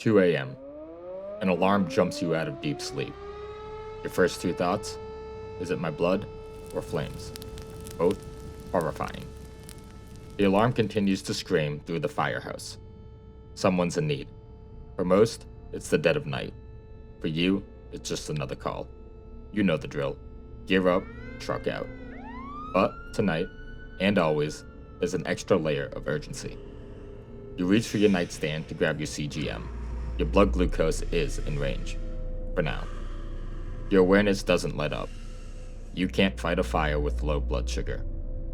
2 a.m. An alarm jumps you out of deep sleep. Your first two thoughts? Is it my blood or flames? Both horrifying. The alarm continues to scream through the firehouse. Someone's in need. For most, it's the dead of night. For you, it's just another call. You know the drill. Gear up, truck out. But tonight, and always, there's an extra layer of urgency. You reach for your nightstand to grab your CGM. Your blood glucose is in range. For now. Your awareness doesn't let up. You can't fight a fire with low blood sugar.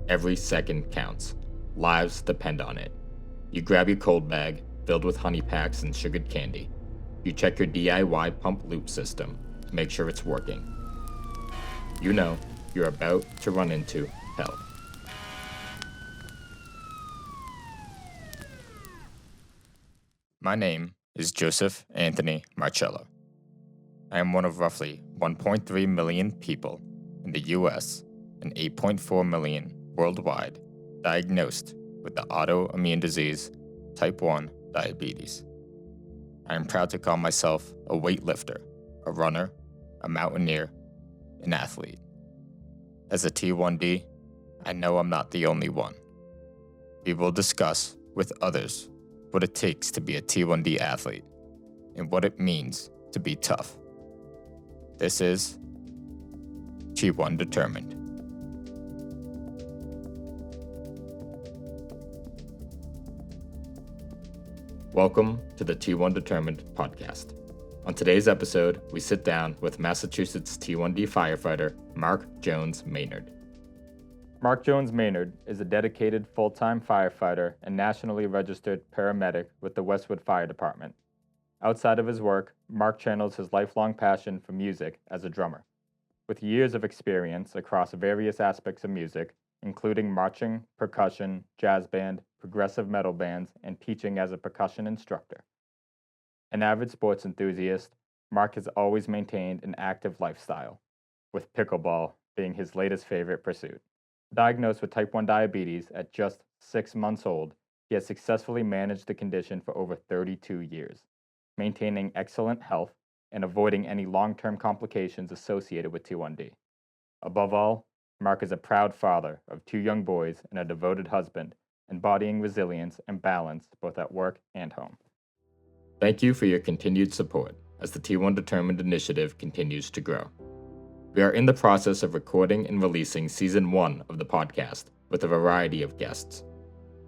Every second counts. Lives depend on it. You grab your cold bag, filled with honey packs and sugared candy. You check your DIY pump loop system to make sure it's working. You know you're about to run into hell. My name is Joseph Anthony Marcello. I am one of roughly 1.3 million people in the US and 8.4 million worldwide diagnosed with the autoimmune disease type 1 diabetes. I am proud to call myself a weightlifter, a runner, a mountaineer, an athlete. As a T1D, I know I'm not the only one. We will discuss with others what it takes to be a T1D athlete and what it means to be tough. This is T1 Determined. Welcome to the T1 Determined podcast. On today's episode, we sit down with Massachusetts T1D firefighter Mark Jones-Maynard. Mark Jones-Maynard is a dedicated full-time firefighter and nationally registered paramedic with the Westwood Fire Department. Outside of his work, Mark channels his lifelong passion for music as a drummer. With years of experience across various aspects of music, including marching, percussion, jazz band, progressive metal bands, and teaching as a percussion instructor. An avid sports enthusiast, Mark has always maintained an active lifestyle, with pickleball being his latest favorite pursuit. Diagnosed with type 1 diabetes at just 6 months old, he has successfully managed the condition for over 32 years, maintaining excellent health and avoiding any long-term complications associated with T1D. Above all, Mark is a proud father of 2 young boys and a devoted husband, embodying resilience and balance both at work and home. Thank you for your continued support as the T1 Determined initiative continues to grow. We are in the process of recording and releasing Season 1 of the podcast with a variety of guests.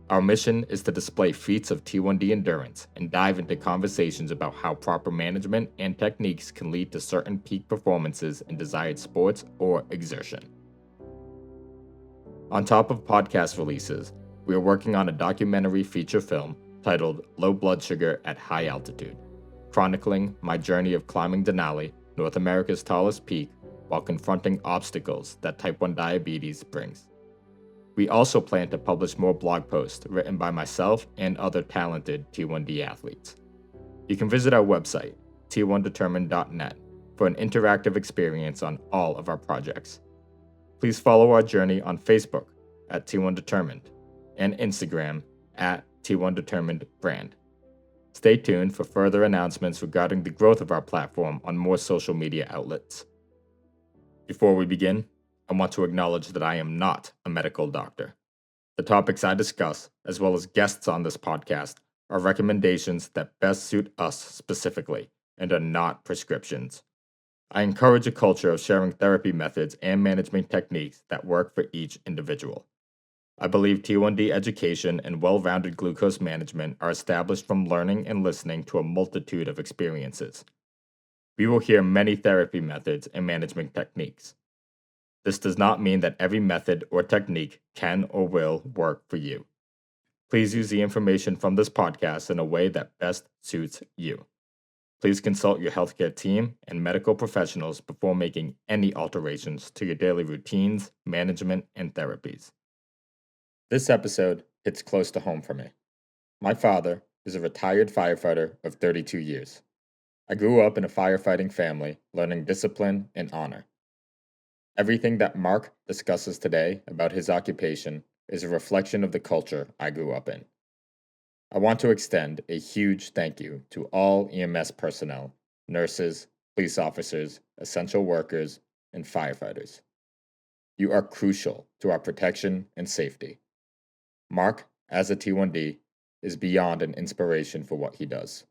Our mission is to display feats of T1D endurance and dive into conversations about how proper management and techniques can lead to certain peak performances in desired sports or exertion. On top of podcast releases, we are working on a documentary feature film titled Low Blood Sugar at High Altitude, chronicling my journey of climbing Denali, North America's tallest peak, while confronting obstacles that type 1 diabetes brings. We also plan to publish more blog posts written by myself and other talented T1D athletes. You can visit our website, t1determined.net, for an interactive experience on all of our projects. Please follow our journey on Facebook at T1 Determined and Instagram at T1 Determined Brand. Stay tuned for further announcements regarding the growth of our platform on more social media outlets. Before we begin, I want to acknowledge that I am not a medical doctor. The topics I discuss, as well as guests on this podcast, are recommendations that best suit us specifically and are not prescriptions. I encourage a culture of sharing therapy methods and management techniques that work for each individual. I believe T1D education and well-rounded glucose management are established from learning and listening to a multitude of experiences. We will hear many therapy methods and management techniques. This does not mean that every method or technique can or will work for you. Please use the information from this podcast in a way that best suits you. Please consult your healthcare team and medical professionals before making any alterations to your daily routines, management, and therapies. This episode hits close to home for me. My father is a retired firefighter of 32 years. I grew up in a firefighting family, learning discipline and honor. Everything that Mark discusses today about his occupation is a reflection of the culture I grew up in. I want to extend a huge thank you to all EMS personnel, nurses, police officers, essential workers, and firefighters. You are crucial to our protection and safety. Mark, as a T1D, is beyond an inspiration for what he does.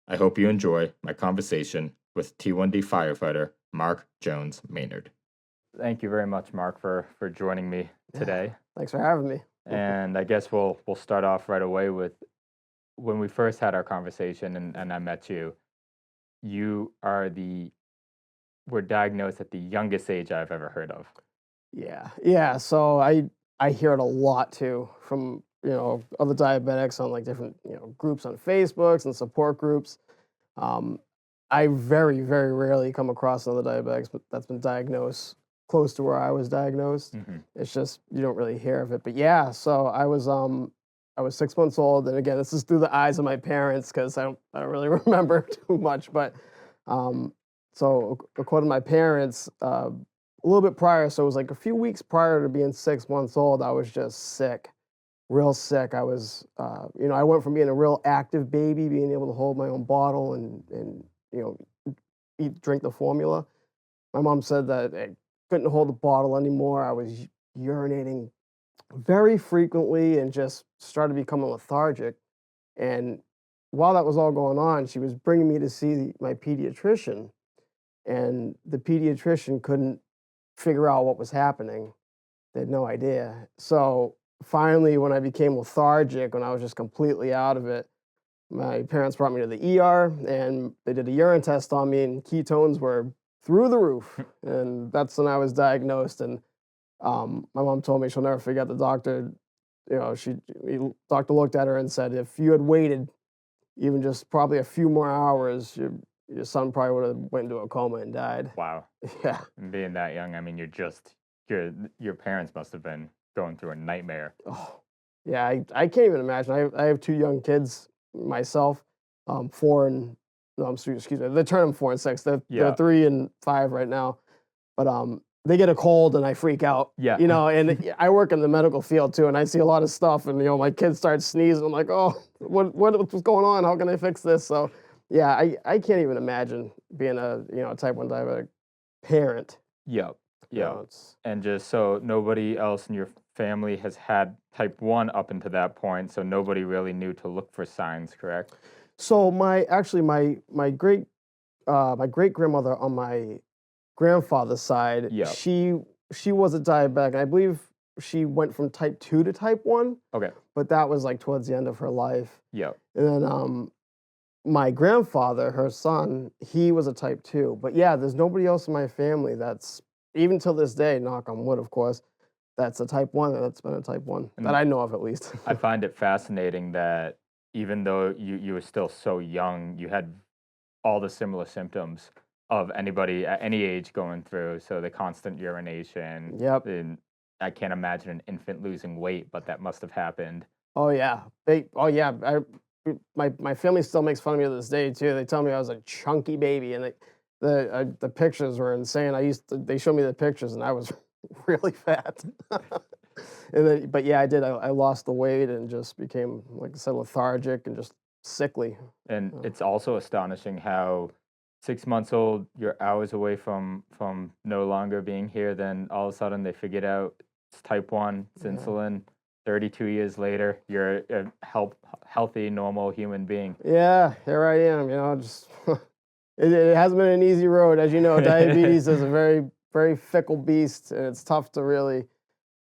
I hope you enjoy my conversation with T1D firefighter Mark Jones-Maynard. Thank you very much, Mark, for joining me today. Thanks for having me. And I guess we'll start off right away with when we first had our conversation and I met you. You were diagnosed at the youngest age I've ever heard of. Yeah. So I hear it a lot too from other diabetics on like different groups on Facebooks and support groups. I very very rarely come across another diabetic that's been diagnosed close to where I was diagnosed. Mm-hmm. It's just you don't really hear of it. But yeah, so I was 6 months old, and again, this is through the eyes of my parents because I don't really remember too much. But so according to my parents, a little bit prior, so it was like a few weeks prior to being 6 months old, I was just sick, real sick. I was, I went from being a real active baby, being able to hold my own bottle and drink the formula. My mom said that I couldn't hold the bottle anymore. I was urinating very frequently and just started becoming lethargic. And while that was all going on, she was bringing me to see my pediatrician, and the pediatrician couldn't figure out what was happening. They had no idea. So finally, when I became lethargic, when I was just completely out of it, my parents brought me to the ER and they did a urine test on me, and ketones were through the roof. And that's when I was diagnosed. And my mom told me she'll never forget the doctor. Doctor looked at her and said, if you had waited even just probably a few more hours, your son probably would have went into a coma and died. Wow. Yeah. And being that young, I mean, your parents must have been going through a nightmare. Oh, yeah. I can't even imagine. I have two young kids myself, 4 and no, excuse me. They're turning 4 and 6. They're 3 and 5 right now, but they get a cold and I freak out. Yeah. And I work in the medical field too, and I see a lot of stuff, and my kids start sneezing. I'm like, oh, what's going on? How can I fix this? So yeah, I can't even imagine being a type 1 diabetic parent. Yep. Yeah. And just so nobody else in your family has had type 1 up until that point, so nobody really knew to look for signs, correct? So my great grandmother on my grandfather's side, Yep. she was a diabetic, and I believe she went from type 2 to type 1. Okay. But that was like towards the end of her life. Yep. And then my grandfather, her son, he was a type 2. But yeah, there's nobody else in my family that's, even till this day, knock on wood, of course, that's a type 1, that's been a type 1, that I know of at least. I find it fascinating that even though you were still so young, you had all the similar symptoms of anybody at any age going through. So the constant urination. Yep. And I can't imagine an infant losing weight, but that must have happened. Oh yeah. My family still makes fun of me to this day too. They tell me I was a chunky baby, and the pictures were insane. They showed me the pictures, and I was really fat. But yeah, I did. I lost the weight and just became, like I said, lethargic and just sickly. And it's also astonishing how 6 months old, you're hours away from no longer being here. Then all of a sudden they figured out it's type 1, it's insulin. 32 years later, you're a healthy, normal human being. Yeah, here I am. Just it hasn't been an easy road, as you know. Diabetes is a very, very fickle beast, and it's tough to really,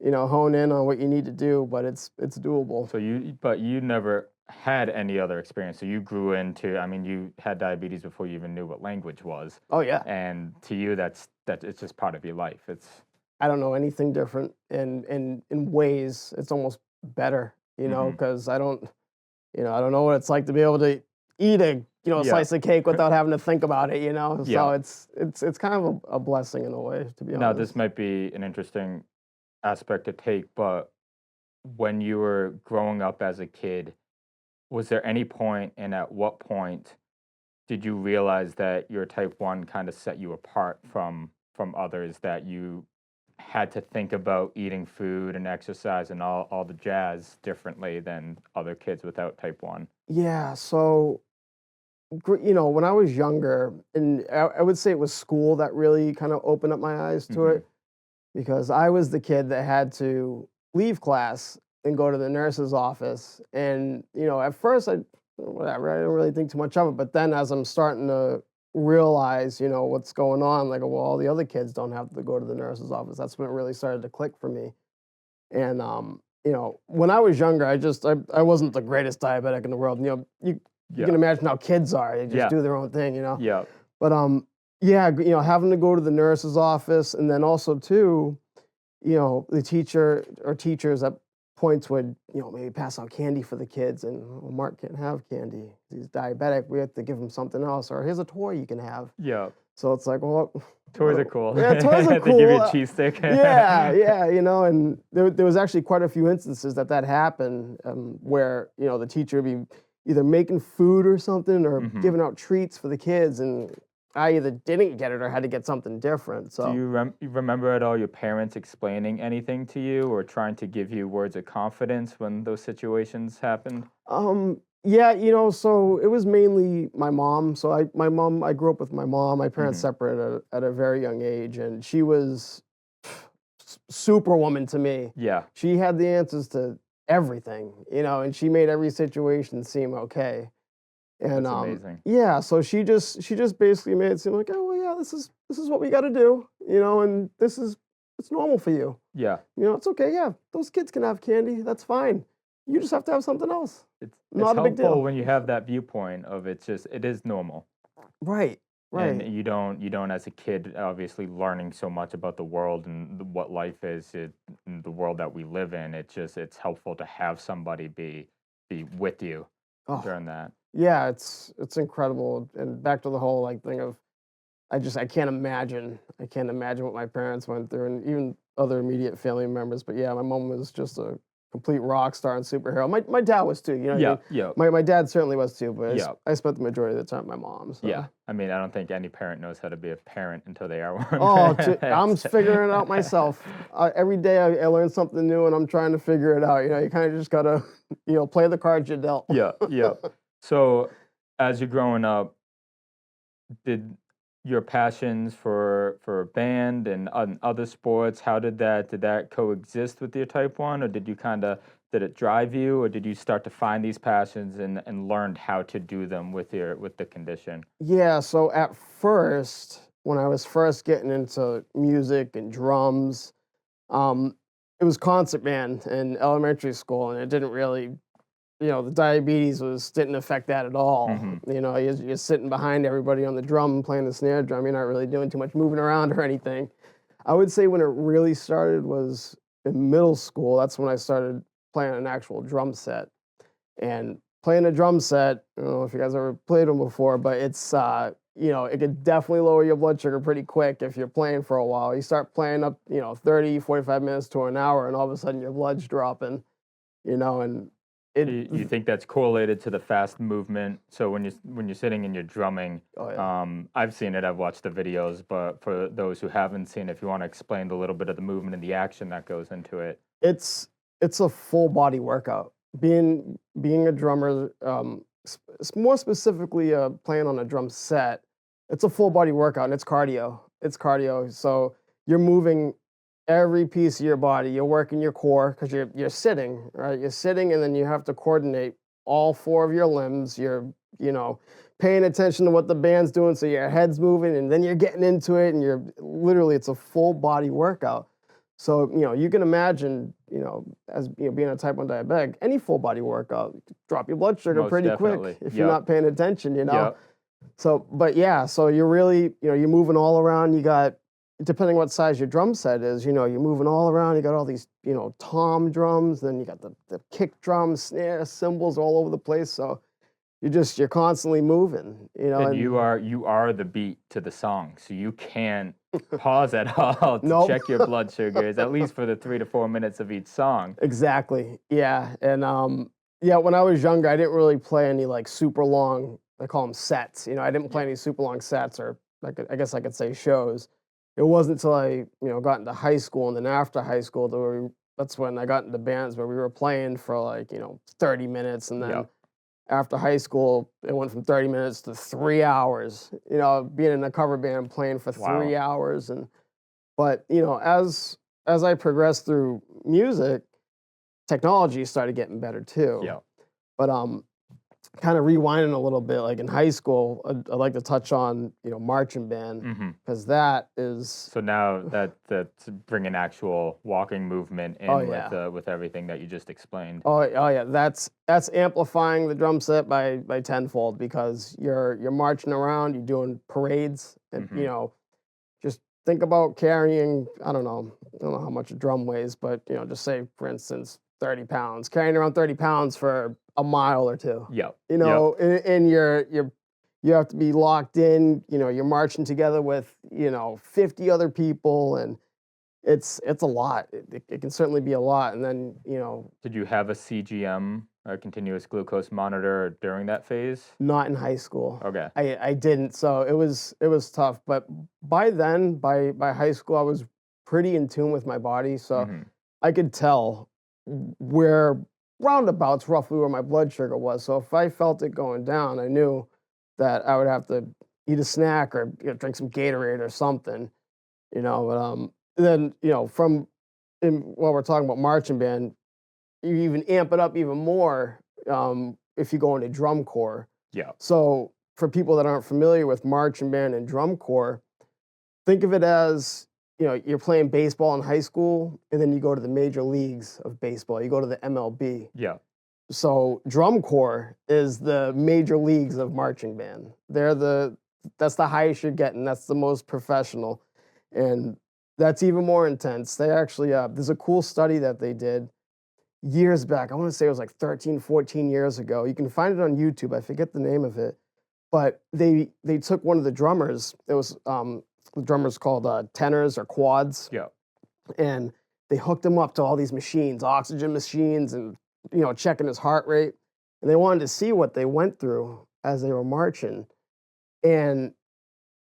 hone in on what you need to do, but it's doable. So you never had any other experience. So you grew into, I mean, you had diabetes before you even knew what language was. Oh yeah. And to you, that's it's just part of your life. I don't know anything different, and in ways it's almost better, because I don't know what it's like to be able to eat a slice of cake without having to think about it, So it's kind of a blessing in a way, to be honest. Now this might be an interesting aspect to take, but when you were growing up as a kid, was there any point, and at what point did you realize that your type 1 kind of set you apart from others, that you had to think about eating food and exercise and all the jazz differently than other kids without type 1? Yeah, so when I was younger, and I would say it was school that really kind of opened up my eyes to Mhm. it because I was the kid that had to leave class and go to the nurse's office. And, at first whatever, I didn't really think too much of it. But then as I'm starting to realize, what's going on, like, well, all the other kids don't have to go to the nurse's office. That's when it really started to click for me. And, when I was younger, I wasn't the greatest diabetic in the world. You can Yeah. imagine how kids are. They just Yeah. do their own thing. Yeah. But yeah, having to go to the nurse's office, and then also too, the teacher or teachers at points would, maybe pass out candy for the kids, and well, Mark can't have candy. He's diabetic. We have to give him something else, or here's a toy you can have. Yeah. So it's like, well, Toys are cool. yeah, toys are They give you cool. a cheese stick. Yeah, yeah, and there was actually quite a few instances that happened, where the teacher would be either making food or something, or Mhm. giving out treats for the kids, and I either didn't get it or had to get something different. Do So you remember at all your parents explaining anything to you or trying to give you words of confidence when those situations happened? yeah, so it was mainly my mom. So I grew up with my mom. My parents Mhm. separated at a very young age, and she was superwoman to me. Yeah. She had the answers to everything, and she made every situation seem okay. And That's amazing. yeah, so she just basically made it seem like, oh well, yeah, this is what we got to do, and it's normal for you. Yeah. It's okay. Yeah, those kids can have candy. That's fine. You just have to have something else. It's Not a big helpful deal. when you have that viewpoint of it is normal. Right. And Right. you don't as a kid obviously learning so much about the world and what life is, and the world that we live in. It's helpful to have somebody be with you Oh, during that. yeah. It's incredible. And back to the whole like thing of I can't imagine. I can't imagine what my parents went through, and even other immediate family members. But yeah, my mom was just a complete rock star and superhero. My dad was too. You know what I Yeah, mean? yeah, My dad certainly was too. But yeah, I spent the majority of the time with my mom. yeah. So I mean, I don't think any parent knows how to be a parent until they are one. oh, I'm It's- figuring it out myself. Every day I learn something new, and I'm trying to figure it out. You kind of just gotta play the cards you're dealt. yeah, yeah. So, as you're growing up, did your passions for band and other sports, how did that coexist with your type 1, or did it drive you, or did you start to find these passions and learned how to do them with the condition? Yeah, so at first, when I was first getting into music and drums, um, it was concert band in elementary school, and it didn't really, the diabetes didn't affect that at all. Mhm. You're sitting behind everybody on the drum, playing the snare drum. You're not really doing too much moving around or anything. I would say when it really started was in middle school. That's when I started playing an actual drum set. And playing a drum set, I don't know if you guys ever played them before, but it's it could definitely lower your blood sugar pretty quick if you're playing for a while. You start playing up, 30, 45 minutes to an hour, and all of a sudden your blood's dropping, and it You think that's correlated to the fast movement? So when you're sitting and you're drumming, oh yeah. I've seen it, I've watched the videos, but for those who haven't seen it, if you want to explain a little bit of the movement and the action that goes into it. It's it's a full body workout. Being a drummer, more specifically, playing on a drum set, it's a full body workout and it's cardio. It's cardio. So you're moving every piece of your body. You're working your core because you're sitting, right? You're sitting, and then you have to coordinate all four of your limbs. You're paying attention to what the band's doing, so your head's moving, and then you're getting into it, and you're literally it's a full body workout. So, you can imagine, as being a type 1 diabetic, any full body workout, drop your blood sugar Most pretty definitely. quick if you're Yep. not paying attention. Yep. So, but yeah, so you're really, you're moving all around. You got, depending what size your drum set is, you're moving all around. You got all these, tom drums, then you got the kick drums, snare, cymbals all over the place. So you're constantly moving, And and you are the beat to the song, so you can't pause at all to nope. check your blood sugars, at least for the 3 to 4 minutes of each song. Exactly. Yeah. And yeah, when I was younger, I didn't really play any like super long, I call them sets. I didn't play Yeah. any super long sets, or I guess I could say shows, it wasn't until I, got into high school, and then after high school that's when I got into bands where we were playing for like, 30 minutes, and then Yep. after high school, it went from 30 minutes to 3 hours, being in a cover band playing for Wow. 3 hours. But, as I progressed through music, technology started getting better too. Yep. But kind of rewinding a little bit, like in high school, I'd like to touch on, marching band, Hmm. because that is, So now that's bringing actual walking movement oh in yeah, with everything that you just explained. oh yeah, that's amplifying the drum set by tenfold, because you're marching around, you're doing parades, and Hmm. just think about carrying, I don't know how much a drum weighs, but just say for instance 30 pounds, carrying around 30 pounds for a mile or two. Yep. Yep. And you have to be locked in. You're marching together with 50 other people, and it's a lot. It can certainly be a lot. And then Did you have a CGM, a continuous glucose monitor, during that phase? not in high school. Okay. I didn't, so it was tough. But by then, by high school, I was pretty in tune with my body, so Hmm. I could tell where roundabouts roughly where my blood sugar was. So if I felt it going down, I knew that I would have to eat a snack or drink some Gatorade or something. But then from while we're talking about marching band, you even amp it up even more if you go into drum corps. Yeah. So for people that aren't familiar with marching band and drum corps, think of it as, you're playing baseball in high school, and then you go to the major leagues of baseball. You go to the MLB. Yeah. So drum corps is the major leagues of marching band. That's the highest you're getting. That's the most professional, and that's even more intense. They actually there's a cool study that they did years back. I want to say it was like 13, 14 years ago. You can find it on YouTube. I forget the name of it, but they took one of the drummers. It was the drummers called tenors or quads, Yeah. and they hooked him up to all these machines, oxygen machines, and checking his heart rate. And they wanted to see what they went through as they were marching. And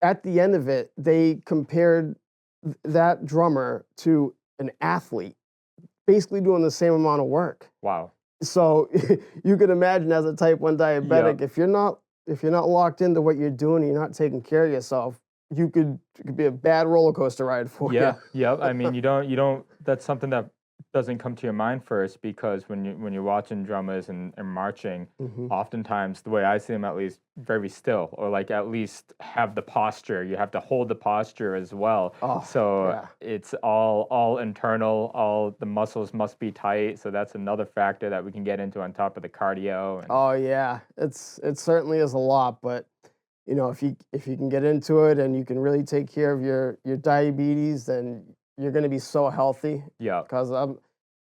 at the end of it, they compared that drummer to an athlete, basically doing the same amount of work. Wow. So you could imagine, as a type 1 diabetic, Yep. if you're not locked into what you're doing, and you're not taking care of yourself, it could be a bad roller coaster ride for you. Yeah. Yep. I mean, you don't. That's something that doesn't come to your mind first, because when you're watching drummers and marching, Hmm. oftentimes the way I see them, at least, very still, or like at least have the posture. You have to hold the posture as well. Oh So yeah. it's all internal. All the muscles must be tight. So that's another factor that we can get into on top of the cardio. And Oh yeah. It certainly is a lot, but if you can get into it and you can really take care of your diabetes, then you're going to be so healthy, yeah, because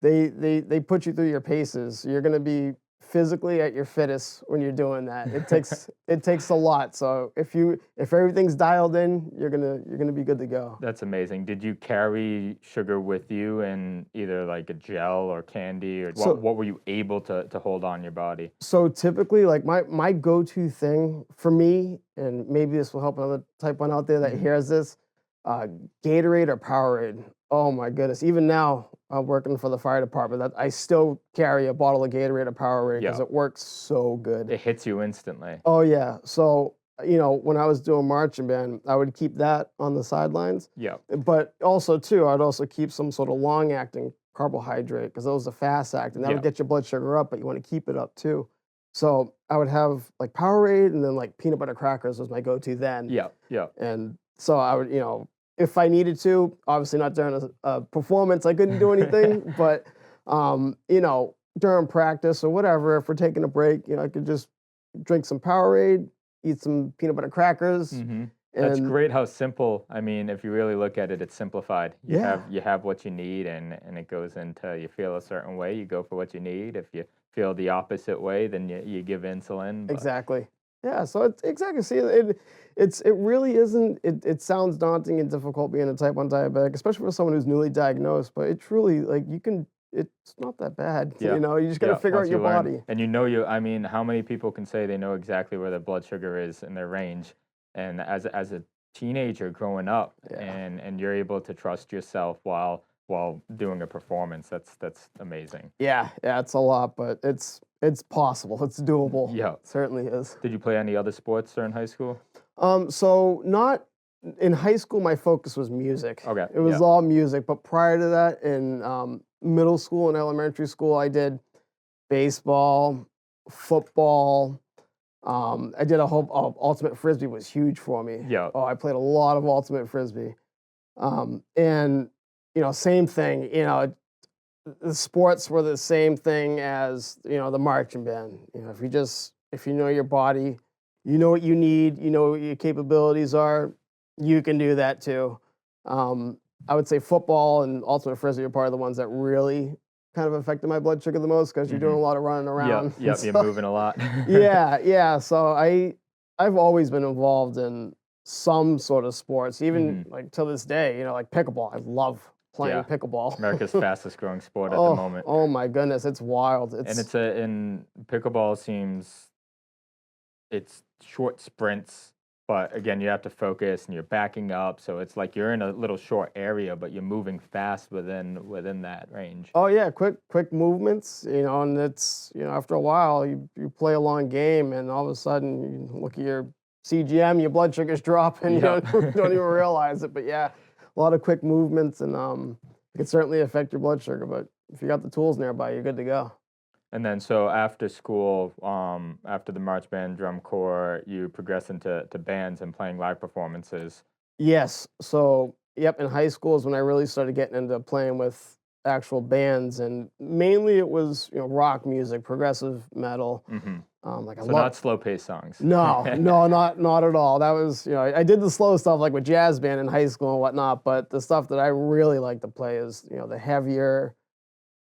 they put you through your paces. You're going to be physically at your fittest when you're doing that. It takes a lot. So if everything's dialed in, you're gonna be good to go. that's amazing. Did you carry sugar with you in either like a gel or candy, or what So what were you able to hold on your body? so typically, like my go-to thing for me, and maybe this will help another type 1 out there that Hmm. hears this, uh, Gatorade or Powerade. Oh my goodness! Even now, working for the fire department, that I still carry a bottle of Gatorade or Powerade because Yeah, it works so good. it hits you instantly. Oh yeah. So when I was doing marching band, I would keep that on the sidelines, Yeah, but also too, I'd also keep some sort of long-acting carbohydrate, because those are fast-acting. That would yeah, get your blood sugar up, but you want to keep it up too. So I would have like Powerade, and then like peanut butter crackers was my go-to then. yeah, yeah. And so I would, if I needed to, obviously not during a performance, I couldn't do anything, but during practice or whatever, if we're taking a break, I could just drink some Powerade, eat some peanut butter crackers, Hmm. That's and great how simple. I mean, if you really look at it, it's simplified. You yeah, have what you need, and it goes into, you feel a certain way, you go for what you need. If you feel the opposite way, then you give insulin. But exactly. Yeah, so it's exactly. See, it really isn't. It sounds daunting and difficult being a type 1 diabetic, especially for someone who's newly diagnosed. But it truly, like, you can. It's not that bad. yeah, You just got to yeah. figure out Once your you learn, body. and I mean, how many people can say they know exactly where their blood sugar is in their range? And as a teenager growing up, Yeah. and you're able to trust yourself while doing a performance. That's amazing. Yeah, yeah, it's a lot, but it's possible. It's doable. Yeah. Certainly is. Did you play any other sports during high school? So not in high school, my focus was music. Okay. It was Yeah. all music, but prior to that, in middle school and elementary school, I did baseball, football. I did a whole ultimate frisbee was huge for me. Yeah. Oh, I played a lot of ultimate frisbee. And same thing. The sports were the same thing as the marching band. If you know your body, you know what you need, you know what your capabilities are, you can do that too. I would say football and ultimate frisbee are part of the ones that really kind of affected my blood sugar the most because you're doing Hmm. a lot of running Yep. around. Yep. You're moving a lot. Yeah, yeah. So I've always been involved in some sort of sports, even Hmm. like to this day. Like pickleball. I love playing Yeah. America's pickleball. fastest growing sport at the Oh, moment. oh my goodness, it's wild. And It's in pickleball seems it's short sprints, but again, you have to focus and you're backing up, so it's like you're in a little short area, but you're moving fast within that range. oh yeah, quick movements, and it's after a while you play a long game and all of a sudden you look at your CGM, your blood sugar's dropping, you Yep. don't even realize it. But yeah, a lot of quick movements and it can certainly affect your blood sugar, but if you got the tools nearby, you're good to go. And then so after school, after the march band, drum corps, you progress into bands and playing live performances. Yes. So, yep, in high school is when I really started getting into playing with actual bands, and mainly it was rock music, progressive metal. Hmm. Like I So love. not slow paced songs. No, no, not at all. That was I did the slow stuff like with jazz band in high school and whatnot, but the stuff that I really like to play is the heavier,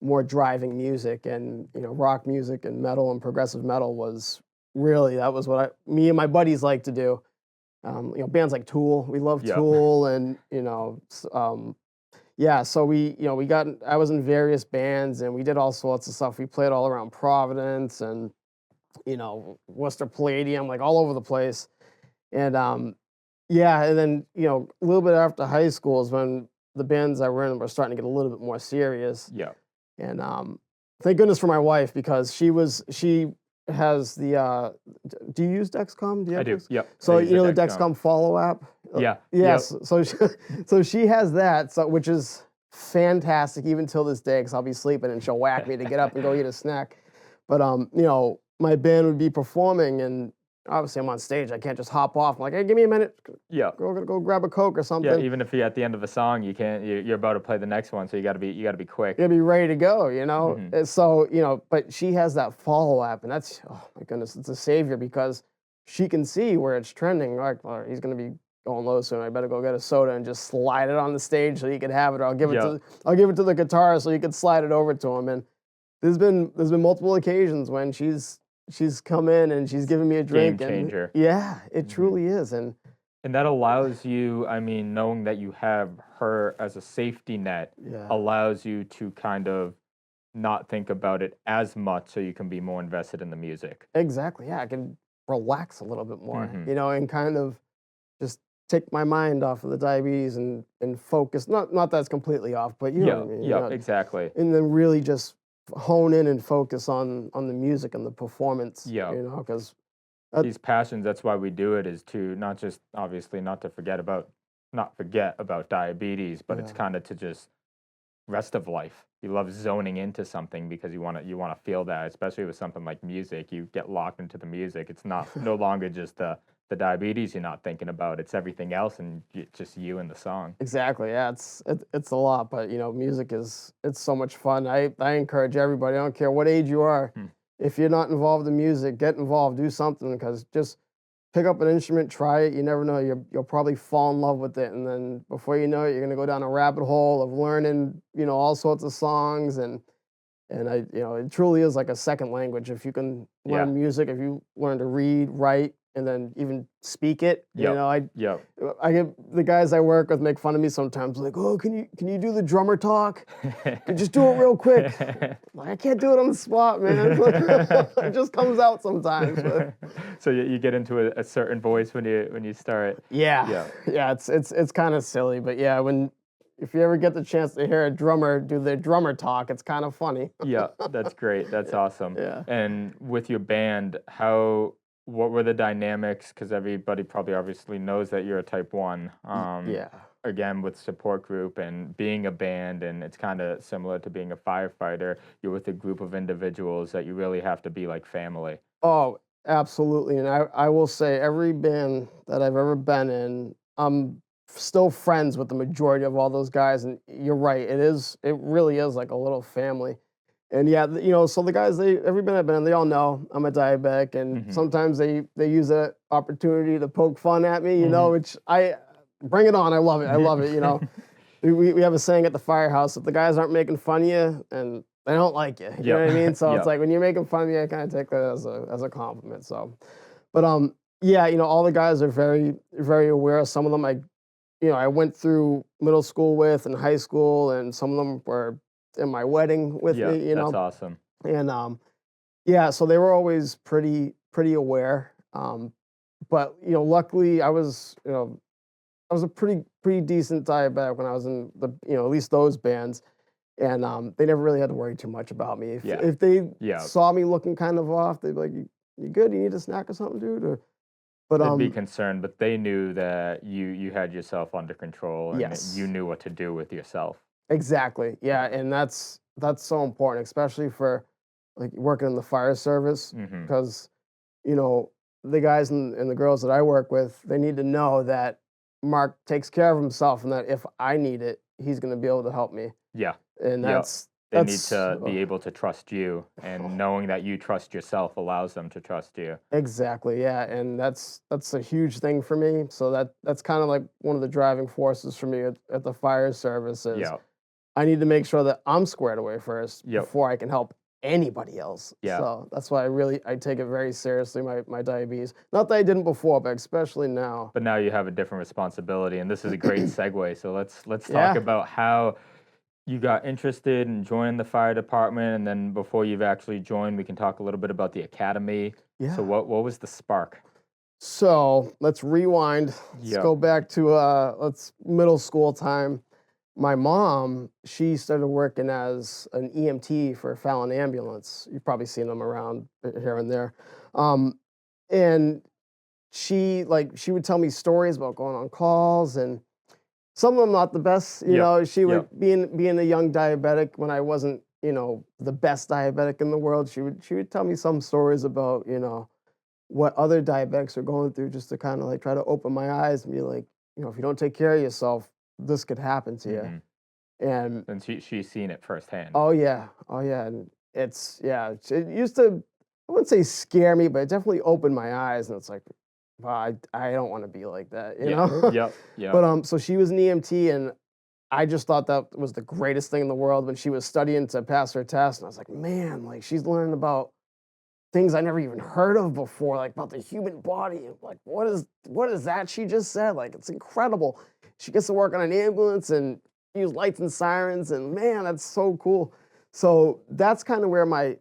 more driving music, and rock music and metal and progressive metal was really that was what me and my buddies like to do. Bands like Tool, we love Yep. Tool, and yeah. So I was in various bands, and we did all sorts of stuff. We played all around Providence and Worcester Palladium, like all over the place. And yeah, and then a little bit after high school is when the bands I were in were starting to get a little bit more serious. Yep. And thank goodness for my wife because she has the do you use Dexcom? Do you I have do. Dex? Yep. I So use the the Dexcom. Dexcom follow app? Yeah. Yep. Yes. So so she has that, so which is fantastic even till this day because I'll be sleeping and she'll whack me to get up and go eat a snack. But my band would be performing and obviously I'm on stage. I can't just hop off. I'm like, hey, give me a minute. Yeah. Go grab a Coke or Yeah. something. Even if you're at the end of a song, you can't. You're about to play the next one, so you gotta be quick. Gotta be ready to go, Hmm. And so, but she has that follow app, and that's, oh my goodness, it's a savior because she can see where it's trending. Like, well, he's gonna be going low soon. I better go get a soda and just slide it on the stage so he can have it, or Yeah. I'll give it to the guitarist so he can slide it over to him. And there's been multiple occasions when she's come in and she's given me a Game drink, and changer. yeah, it Hmm. truly is. And And that allows you, I mean, knowing that you have her as a safety net yeah, allows you to kind of not think about it as much so you can be more invested in the music. exactly. Yeah, I can relax a little bit more, Hmm. and kind of just take my mind off of the diabetes and focus. Not that's completely off, but you know Yeah, what I mean. yeah, exactly. And then really just hone in and focus on the music and the performance. Yeah. Because These passions, that's why we do it, is to not just obviously not forget about diabetes, but it's yeah, kind of to just rest of life. You love zoning into something because you want to feel that, especially with something like music. You get locked into the music. It's not no longer just the diabetes you're not thinking about. It's everything else, and just you and the song. exactly. Yeah, it's a lot, but music it's so much fun. I encourage everybody. I don't care what age you are. Hmm. If you're not involved in music, get involved. Do something because just pick up an instrument, try it. You never know. You'll probably fall in love with it, and then before you know it, you're gonna go down a rabbit hole of learning, all sorts of songs, and it truly is like a second language. If you can Yeah, learn music, if you learn to read, write, and then even speak it. You Yep. know, Yep. I get the guys I work with make fun of me sometimes, like, "Oh, can you do the drummer talk? Can you just do it real quick?" Like, I can't do it on the spot, man. It just comes out sometimes. But So you get into a certain voice when you start. yeah, Yeah. yeah, it's kind of silly, but yeah, if you ever get the chance to hear a drummer do their drummer talk, it's kind of funny. Yeah, that's great. That's awesome. Yeah. And with your band, what were the dynamics? Because everybody probably obviously knows that you're a type 1. Yeah. Again, with support group and being a band, and it's kind of similar to being a firefighter. You're with a group of individuals that you really have to be like family. Oh, absolutely. And I will say every band that I've ever been in, I'm still friends with the majority of all those guys. And you're right, it really is like a little family. And yeah, so the guys, every band I've been in, they all know I'm a diabetic, and Hmm. sometimes they use that opportunity to poke fun at me, Hmm. which I bring it on. I love it. I love it. We have a saying at the firehouse: if the guys aren't making fun of you, and they don't like you. You know what I mean? Yep. So it's Yep. like when you're making fun of me, I kind of take that as a compliment. So, but yeah, all the guys are very very aware. Some of them I went through middle school with and high school, and some of them were in my wedding with Yeah, me. that's awesome. And yeah, so they were always pretty aware. But luckily I was a pretty decent diabetic when I was in the at least those bands, and they never really had to worry too much about me. Yeah. If they Yeah. saw me looking kind of off, they'd be like, You good? You need a snack or something, dude?" But They'd be concerned, but they knew that you had yourself under control and that you yes, knew what to do with yourself. exactly, yeah, Yeah. and that's so important, especially for like working in the fire service, Hmm. because you know the guys and the girls that I work with, they need to know that Mark takes care of himself, and that if I need it, he's going to be able to help me. Yeah. And Yeah. that's They need that's to be able to trust you, and knowing that you trust yourself allows them to trust you. exactly, yeah, and that's a huge thing for me. So that's kind of like one of the driving forces for me at the fire service is Yeah. I need to make sure that I'm squared away first Yep. before I can help anybody else. Yeah. So that's why I take it very seriously, my diabetes. Not that I didn't before, but especially now. But now you have a different responsibility, and this is a great segue. So let's talk Yeah, about how you got interested in joining the fire department, and then before you've actually joined, we can talk a little bit about the academy. So yeah. what was the spark? So let's rewind. Let's Yep. go back to let's middle school time. My mom, she started working as an EMT for Fallon Ambulance. You've probably seen them around here and there. Um, and she would tell me stories about going on calls, and some of them not the best. Yep. She would Yep. being a young diabetic when I wasn't, the best diabetic in the world. She would tell me some stories about, what other diabetics are going through, just to kind of like try to open my eyes and be like, if you don't take care of yourself, this could happen to you. Hmm. And And she's seen it firsthand. oh yeah, oh yeah, and it used to, I wouldn't say scare me, but it definitely opened my eyes, and it's like, wow, I don't want to be like that, you Yeah. know. Yep. But Yep. so she was an EMT, and I just thought that was the greatest thing in the world when she was studying to pass her test, and I was like, man, like she's learning about things I never even heard of before, like about the human body. Like, what is that she just said? Like, it's incredible. She gets to work on an ambulance and use lights and sirens, and man, that's so cool. So that's kind of where my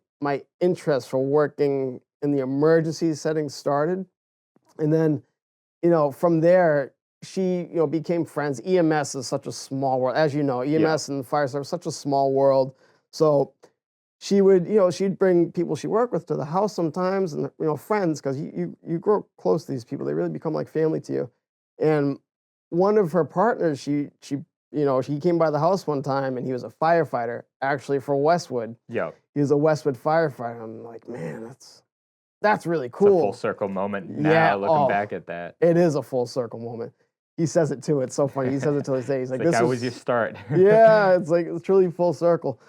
interest for working in the emergency setting started. And then, from there, she, became friends. EMS is such a small world. As you know, Yeah. EMS and fire service, such a small world. So she would, she'd bring people she worked with to the house sometimes, and friends, because you grow close to these people. They really become like family to you. And one of her partners, he came by the house one time, and he was a firefighter, actually for Westwood. Yep. He was a Westwood firefighter. I'm like, man, that's really It's a full cool. circle moment Yeah. now, looking Oh, back at that. it is a full circle moment. He says it too. It's so funny. He says it to this day. He's It's like, like "This that was your was." start. Yeah, it's like it's truly full circle.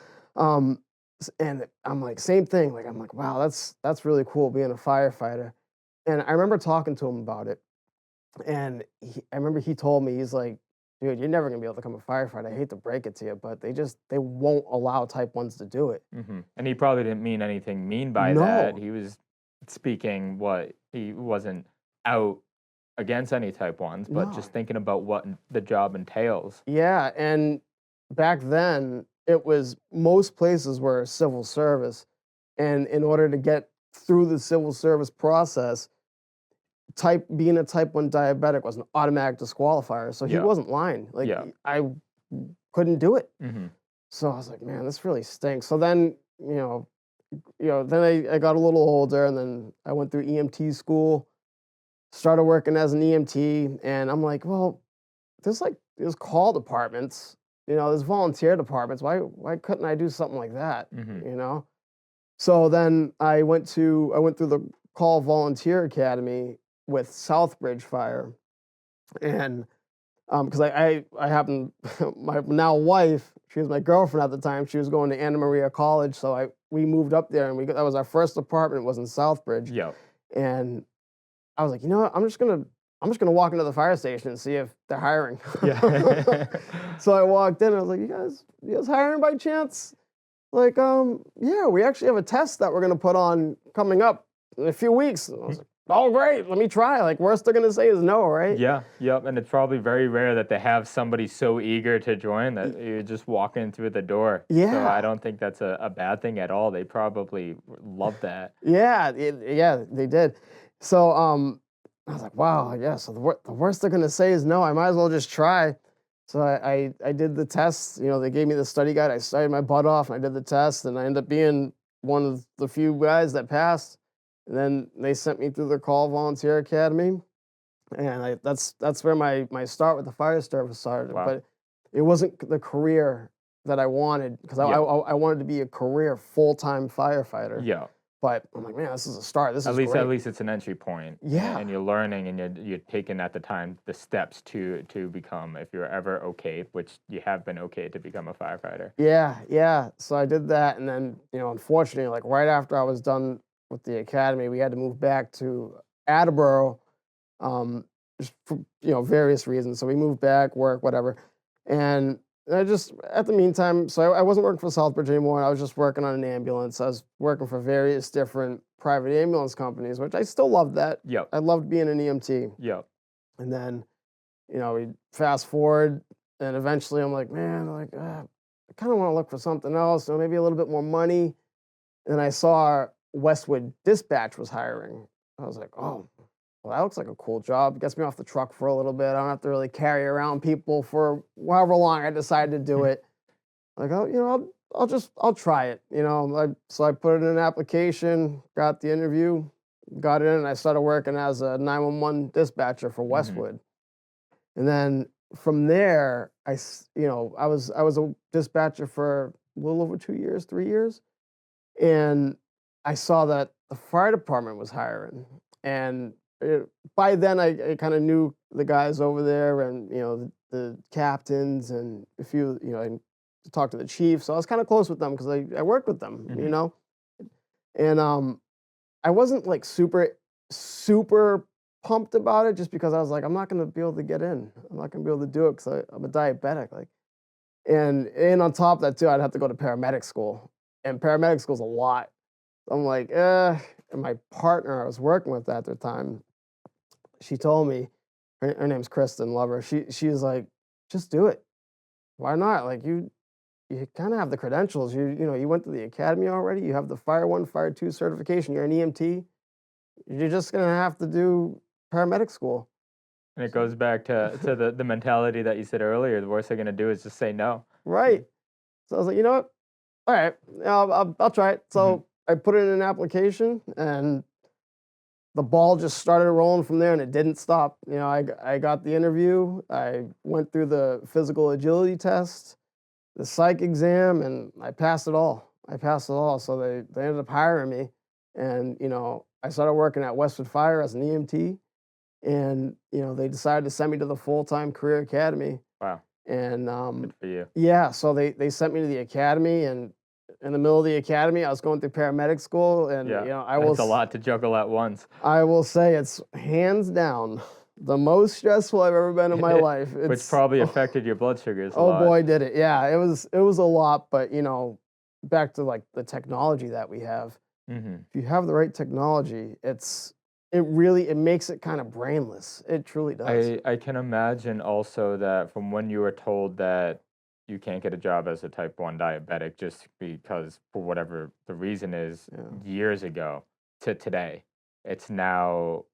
And I'm like, same thing. Like, I'm like, wow, that's really cool being a firefighter. And I remember talking to him about it. And I remember he told me, he's like, dude, you're never gonna be able to become a firefighter. I hate to break it to you, but they won't allow type ones to do it. Hmm. And he probably didn't mean anything mean by that. No. He was speaking what he wasn't out against any type ones, but No. just thinking about what the job entails. Yeah, and back then, it was most places were civil service, and in order to get through the civil service process, being a type 1 diabetic was an automatic disqualifier, so he Yeah. wasn't lying, like, Yeah. I couldn't do it. Mhm. So I was like, "Man, this really stinks." So then, then I got a little older, and then I went through EMT school, started working as an EMT, and I'm like, "Well, there's call departments, there's volunteer departments. Why couldn't I do something like that?" Mhm. You know? So then I went through the call volunteer academy with Southbridge Fire, and because I happened my now wife, she was my girlfriend at the time. She was going to Anna Maria College, so we moved up there, and that was our first apartment was in Southbridge, Yep. and I was like, you know what, I'm just gonna walk into the fire station and see if they're hiring. Yeah. So I walked in, I was like, you guys hiring by chance? Like, yeah, we actually have a test that we're gonna put on coming up in a few weeks. And I was like, oh great, let me try. Like, worst they're gonna say is no, right? Yeah, yep, and it's probably very rare that they have somebody so eager to join Y- that you're just walking through the door. So I Yeah, don't think that's a bad thing at all. They probably love that. yeah, yeah, they did. So, I was like, wow, yeah. So the worst they're gonna say is no. I might as well just try. So I did the test. They gave me the study guide. I studied my butt off, and I did the test, and I ended up being one of the few guys that passed. And then they sent me through the call volunteer academy, and that's where my start with the fire service started. Wow. But it wasn't the career that I wanted because I, Yeah, I I wanted to be a career full-time firefighter. yeah. But I'm like, man, this is a start. This At is least at great. least it's an entry point, Yeah. and you're learning and you're taking at the time the steps to become, if you're ever okay, which you have been okay to become a firefighter. Yeah, yeah. So I did that, and then unfortunately, like right after I was done with the academy, we had to move back to Attleboro, just for various reasons. So we moved back, work, whatever, and I just at the meantime, so I wasn't working for Southbridge anymore. I was just working on an ambulance. I was working for various different private ambulance companies, which I still loved that. Yep, I loved being an EMT, yep. and then we fast forward, and eventually I'm like, man, like, I kind of want to look for something else, maybe a little bit more money. And I saw Westwood Dispatch was hiring. I was like, oh, well, that looks like a cool job. Gets me off the truck for a little bit. I don't have to really carry around people for however long I decide to do it. Like, I'll try it. So I put in an application, got the interview, got in, and I started working as a 911 dispatcher for Hmm. Westwood. And then from there, I was a dispatcher for a little over 2 years, 3 years, and I saw that the fire department was hiring, and by then I kinda knew the guys over there and, the captains and a few, and talked to the chief, so I was kinda close with them because I worked with them, Hmm. and, I wasn't, like, super pumped about it just because I was like, "I'm not gonna be able to get in. I'm not gonna be able to do it 'cause I'm a diabetic," like, and on top of that too, I'd have to go to paramedic school, and paramedic school's a lot. I'm like, and my partner I was working with at the time, she told me her name's Kristen, love her. She's like, "Just do it. Why not? Like, you kinda have the credentials. You went to the academy already. You have the Fire 1, Fire 2 certification. You're an EMT. You're just gonna have to do paramedic school." And it So goes back to the mentality that you said earlier. The worst they're gonna do is just say no. right. So I was like, "You know what? Alright, I'll try it." Hmm. So I put in an application, and the ball just started rolling from there, and it didn't stop. I got the interview, I went through the physical agility test, the psych exam, and I passed it all. I passed it all, so they ended up hiring me, and, I started working at Westwood Fire as an EMT, and, they decided to send me to the full-time career academy, Wow, and, good for you. yeah, so they sent me to the academy, and in the middle of the academy, I was going through paramedic school, and, Yeah, that's a lot to juggle at once. I will say it's hands down the most stressful I've ever been in my life. Which It's probably affected your blood sugars a oh lot. boy, did it. Yeah, it was a lot, but back to like the technology that we have. Hmm. If you have the right technology, it makes it kind of brainless. It truly does. I can imagine also that from when you were told that you can't get a job as a type 1 diabetic just because for whatever the reason is Yeah. years ago to today, it's now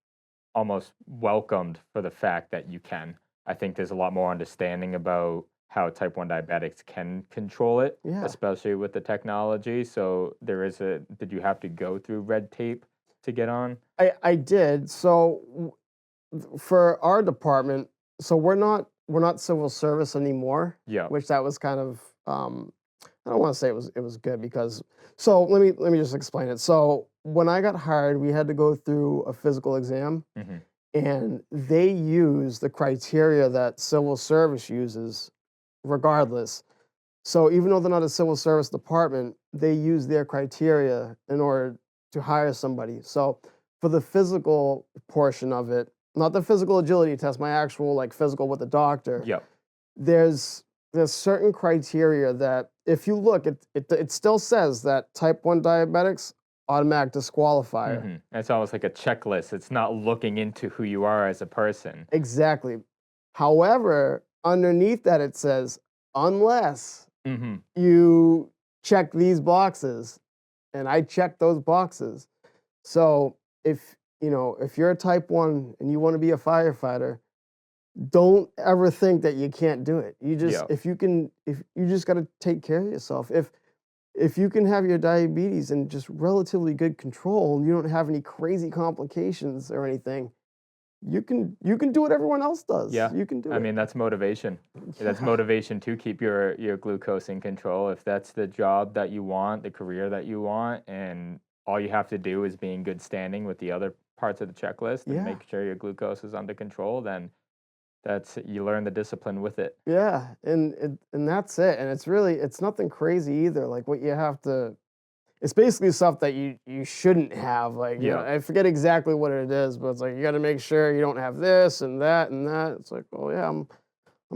almost welcomed for the fact that you can. I think there's a lot more understanding about how type 1 diabetics can control it, Yeah. especially with the technology. So did you have to go through red tape to get on? I did. So for our department, so we're not civil service anymore, Yeah. which that was kind of I don't want to say it was good because so let me just explain it. So when I got hired, we had to go through a physical exam, Hmm. and they use the criteria that civil service uses regardless. So even though they're not a civil service department, they use their criteria in order to hire somebody. So for the physical portion of it, not the physical agility test, my actual like physical with the doctor, Yep. there's there's certain criteria that if you look, it still says that type 1 diabetics automatic disqualifier. It's almost like a checklist. It's not looking into who you are as a person. Exactly. However, underneath that it says unless Hmm. you check these boxes, and I check those boxes. So if you're a type 1 and you want to be a firefighter, don't ever think that you can't do it. You just Yeah. if you just got to take care of yourself. If you can have your diabetes in just relatively good control and you don't have any crazy complications or anything, you can do what everyone else does. Yeah. You can do I it. mean, that's motivation. That's Yeah. motivation to keep your glucose in control. If that's the job that you want, the career that you want, and all you have to do is be in good standing with the other parts of the checklist and Yeah. make sure your glucose is under control, then you learn the discipline with it. Yeah, and that's it, and it's nothing crazy either, like, what you have to it's basically stuff that you shouldn't have, like, Yeah. I forget exactly what it is, but it's like, you gotta make sure you don't have this and that and that. It's like, "Oh, yeah, I'm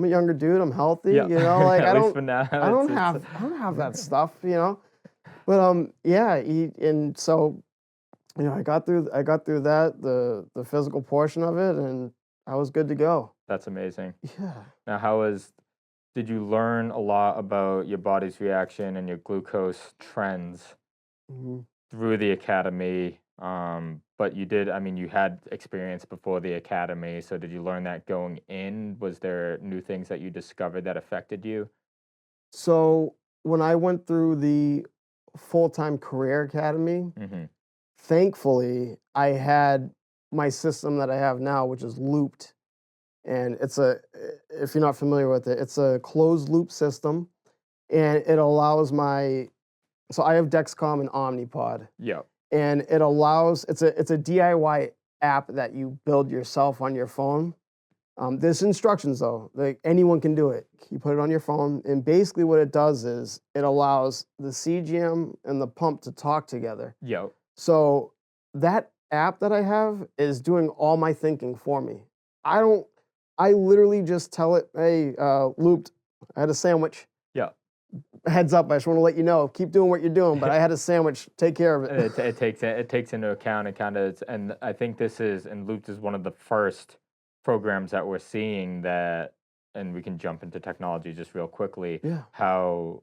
a younger dude, I'm healthy," Yeah. like, At least for now, it's I don't have that stuff, you know? But, yeah, and so, I got through that, the physical portion of it, and I was good to go. that's amazing. Yeah. Now, did you learn a lot about your body's reaction and your glucose trends Mhm. through the academy? But I mean, you had experience before the academy, so did you learn that going in? Was there new things that you discovered that affected you? So when I went through the full-time career academy, Hmm. thankfully I had my system that I have now, which is looped. And if you're not familiar with it, it's a closed loop system. And it allows so I have Dexcom and Omnipod. Yeah. And it's a DIY app that you build yourself on your phone. There's instructions though, like anyone can do it. You put it on your phone, and basically what it does is it allows the CGM and the pump to talk together. Yeah. So that app that I have is doing all my thinking for me. I don't. I literally just tell it, "Hey, looped. I had a sandwich. Yeah. Heads up. I just want to let you know. Keep doing what you're doing, but I had a sandwich. Take care of it." It takes into account and I think Looped is one of the first programs that we're seeing that, and we can jump into technology just real quickly, Yeah. how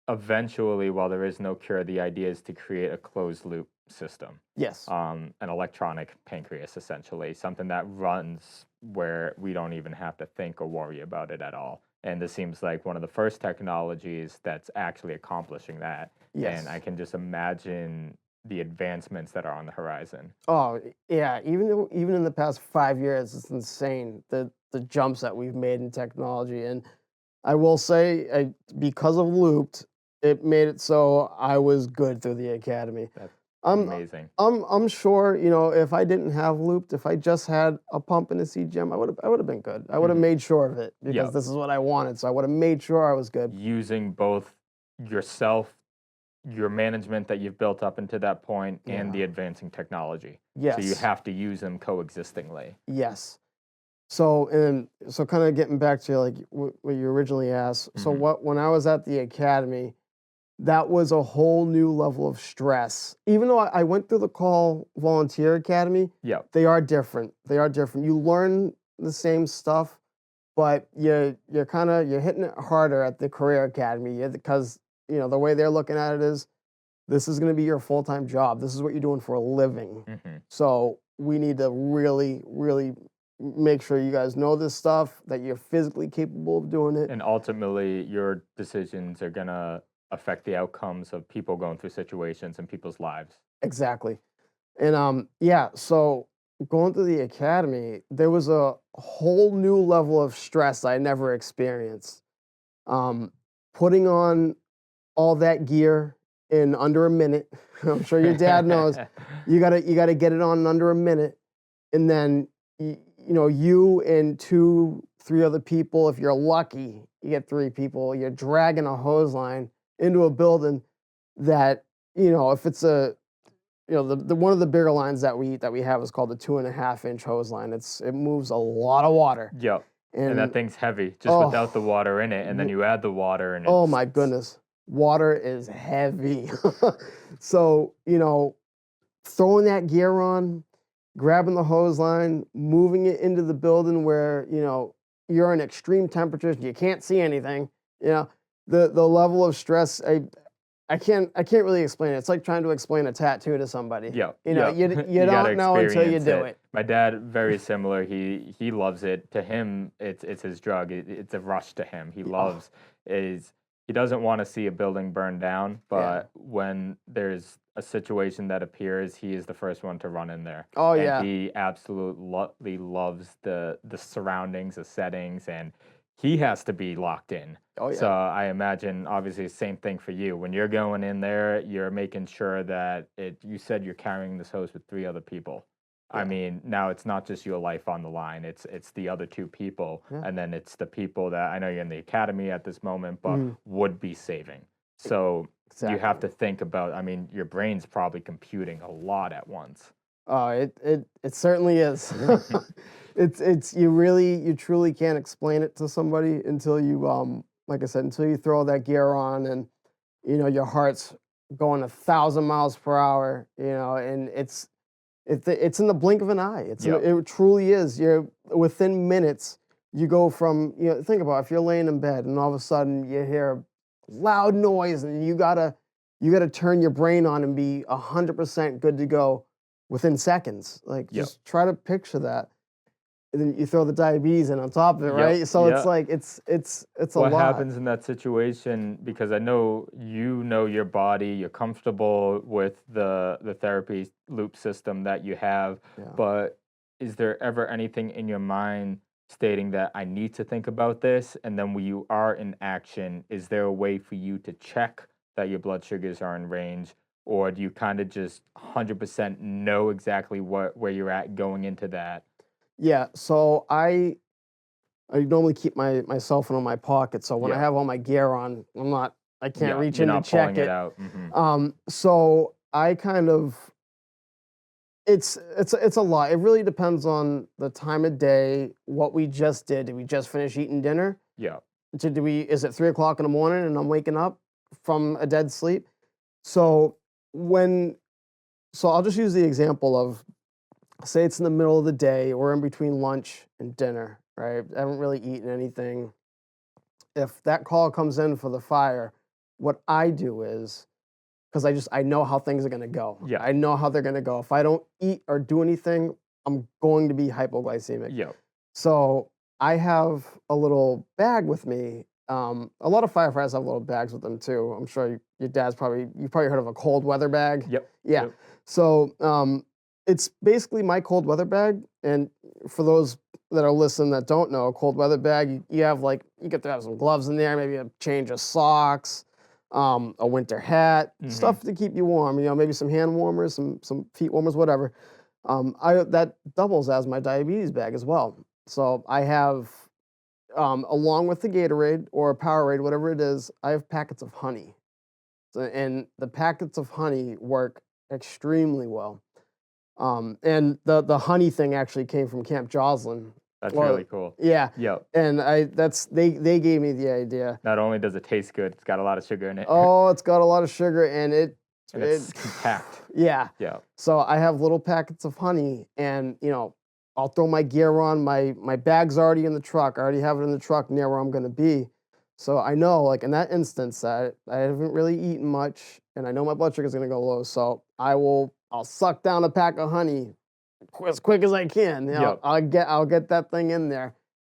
eventually, while there is no cure, the idea is to create a closed loop system, Yes. an electronic pancreas, essentially, something that runs where we don't even have to think or worry about it at all. And this seems like one of the first technologies that's actually accomplishing that. And I Yes. can just imagine the advancements that are on the horizon. Oh, yeah, even in the past 5 years, it's insane the jumps that we've made in technology, and I will say, because of Looped, it made it so I was good through the academy. That's I'm amazing. I'm sure, if I didn't have Looped, if I just had a pump and a CGM, I would have been good. I would have Hmm. made sure of it because Yeah, this is what I wanted, so I would have made sure I was good. using both yourself, your management that you've built up into that point, and Yeah. the advancing technology. So you Yes. have to use them coexistingly. Yes. So kinda getting back to, like, what you originally asked. So Hmm. when I was at the academy, that was a whole new level of stress. Even though I went through the Call Volunteer Academy, Yep. they are different. They are different. You learn the same stuff, but you're hitting it harder at the Career Academy because the way they're looking at it is this is going to be your full-time job. This is what you're doing for a living. Hmm. So we need to really, really make sure you guys know this stuff, that you're physically capable of doing it. And ultimately, your decisions are going to affect the outcomes of people going through situations in people's lives. Exactly. And yeah, so going through the academy, there was a whole new level of stress I never experienced. Um, Putting on all that gear in under a minute. I'm sure your dad knows. You gotta get it on in under a minute, and then you and two, three other people. If you're lucky, you get three people. You're dragging a hose line into a building that if it's a the one of the bigger lines that we have is called the 2.5-inch hose line. It moves a lot of water, Yep. And that and thing's heavy just without the oh, water in it. And then w- you add the water and oh it's, my goodness, water is heavy. So throwing that gear on, grabbing the hose line, moving it into the building where you're in extreme temperatures, you can't see anything. You know the level of stress. I can't really explain it. It's like trying to explain a tattoo to somebody. yep, You yep. you You got to don't know until you experience do it. it. My dad, very similar. He loves it. To him, it's his drug. It's a rush to him. He Oh, loves is he doesn't want to see a building burn down, yeah. but when there's a situation that appears, he is the first one to run in there. Oh, And yeah. he absolutely loves the surroundings, the settings, and he has to be locked in. Oh, So yeah. I imagine obviously same thing for you. When you're going in there, you're making sure that you said you're carrying this hose with three other people. I Yeah. mean, now it's not just your life on the line. It's the other two people, Yeah. and then it's the people that I know you're in the academy at this moment, but Mhm. would be saving. So you have Exactly. to think about, I mean, your brain's probably computing a lot at once. Oh, it certainly is. It's you truly can't explain it to somebody until you like I said, until you throw that gear on and your heart's going 1,000 miles per hour, and it's in the blink of an eye. Yep. It truly is. You're within minutes. You go from think about if you're laying in bed and all of a sudden you hear loud noise and you gotta turn your brain on and be 100% good to go within seconds. Like Yep. just try to picture that. And then you throw the diabetes in on top of it, Yep. right? So it's Yep. like it's a What lot. happens in that situation, because I know you know your body, you're comfortable with the therapy loop system that you have, Yeah. but is there ever anything in your mind stating that I need to think about this? And then when you are in action, is there a way for you to check that your blood sugars are in range? Or do you kind of just 100% know exactly where you're at going into that? Yeah. So I normally keep my cell phone in my pocket, so when I Yep. have all my gear on, I can't Yep. reach You're in to not pulling check it it. out. Hmm. So I kind of it's a lot. It really depends on the time of day, what we just did. Did we just finish eating dinner? Yeah. Is it 3 o'clock in the morning and I'm waking up from a dead sleep? So when so I'll just use the example of say it's in the middle of the day or in between lunch and dinner, right? I haven't really eaten anything. If that call comes in for the fire, what I do is because I know how things are gonna go. Yeah. I know how they're gonna go. If I don't eat or do anything, I'm going to be hypoglycemic. Yeah. So I have a little bag with me. A lot of firefighters have little bags with them too. I'm sure your dad's you've probably heard of a cold weather bag. Yep. Yeah. Yep. So it's basically my cold weather bag. And for those that are listening that don't know, a cold weather bag, you have you get to have some gloves in there, maybe a change of socks, a winter hat, Mhm. stuff to keep you warm. Maybe some hand warmers, some feet warmers, whatever. I that doubles as my diabetes bag as well. So I have, along with the Gatorade or Powerade, whatever it is, I have packets of honey. And the packets of honey work extremely well. And the honey thing actually came from Camp Joslin. That's Well, really cool. yeah, Yep. and they gave me the idea. Not only does it taste good, it's got a lot of sugar in it, Oh, it's got a lot of sugar and and it it's compact. yeah. Yeah. So I have little packets of honey and, I'll throw my gear on, my bag's already in the truck. I already have it in the truck near where I'm gonna be. So I know, like, in that instance that I haven't really eaten much and I know my blood sugar is gonna go low. So I'll suck down a pack of honey as quick as I can. Yep. I'll get that thing in there,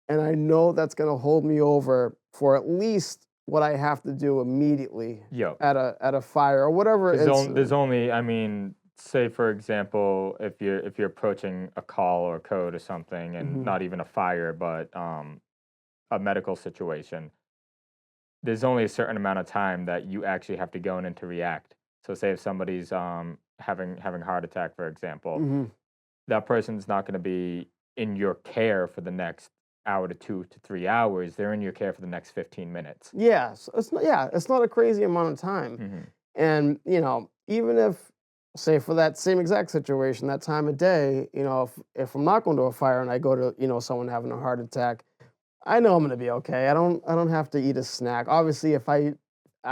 and I know that's gonna hold me over for at least what I have to do immediately Yep. at a fire or whatever. There's only, I mean, say for example, if you're approaching a call or code or something, and Mhm. not even a fire, but a medical situation, there's only a certain amount of time that you actually have to go in and to react. So say if somebody's having a heart attack, for example, Mhm. that person's not going to be in your care for the next hour to 2 to 3 hours. They're in your care for the next 15 minutes. Yeah, so it's not a crazy amount of time. Hmm. And, even if, say, for that same exact situation, that time of day, if I'm not going to a fire and I go to, someone having a heart attack, I know I'm gonna be okay. I don't have to eat a snack. Obviously, if I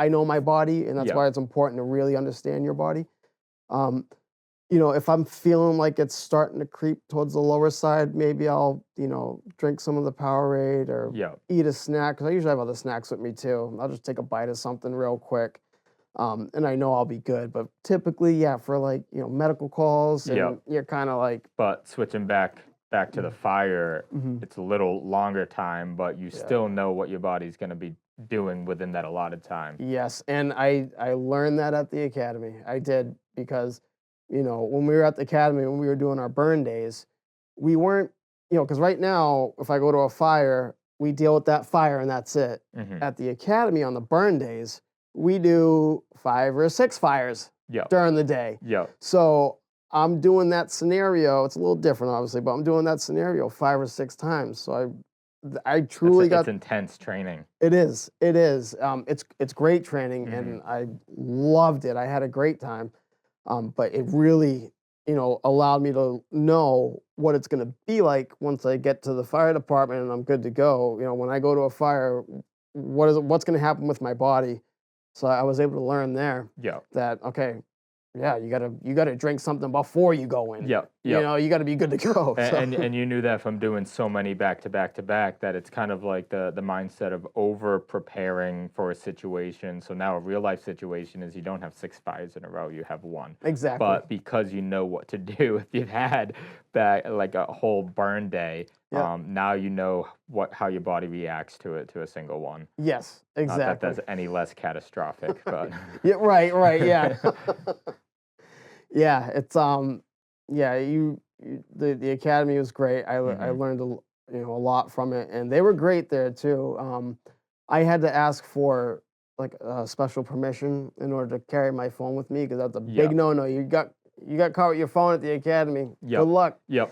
know my body, and that's Yeah. why it's important to really understand your body. Um, if I'm feeling like it's starting to creep towards the lower side, maybe I'll, drink some of the Powerade or Yeah. eat a snack, 'cause I usually have other snacks with me too. I'll just take a bite of something real quick, and I know I'll be good. But typically, yeah, for like, medical calls, Yeah. and you're kind of like, But switching back to the fire, mhm, it's a little longer time, but you yeah. still know what your body's going to be doing within that allotted time. Yes, and I learned that at the academy. I did because, when we were at the academy, when we were doing our burn days, we weren't, because right now, if I go to a fire, we deal with that fire and that's it. Hmm. At the academy on the burn days, we do 5 or 6 fires Yeah. during the day. Yeah. So I'm doing that scenario. It's a little different, obviously, but I'm doing that scenario 5 or 6 times. So I truly It's got. intense training. It is. It is. It's great training, Hmm. and I loved it. I had a great time, but it really, allowed me to know what it's going to be like once I get to the fire department and I'm good to go. When I go to a fire, what's going to happen with my body? So I was able to learn there Yeah. that, okay, yeah, you gotta drink something before you go in. Yep. Yep. You got to be good to go. And you knew that from doing so many back to back to back, that it's kind of like the mindset of over preparing for a situation. So now a real life situation is you don't have 6 fires in a row, you have one. Exactly. But because you know what to do, if you've had back like a whole burn day, Yeah. now you know how your body reacts to a single one. Yes. Not that Exactly. that's any less catastrophic, but Yeah. Right. Right. Yeah. Yeah, it's yeah, the academy was great. I hmm. learned a lot from it, and they were great there too. I had to ask for like special permission in order to carry my phone with me because that's a big Yep. no-no. You got caught with your phone at the academy. Good Yep. luck. Yep.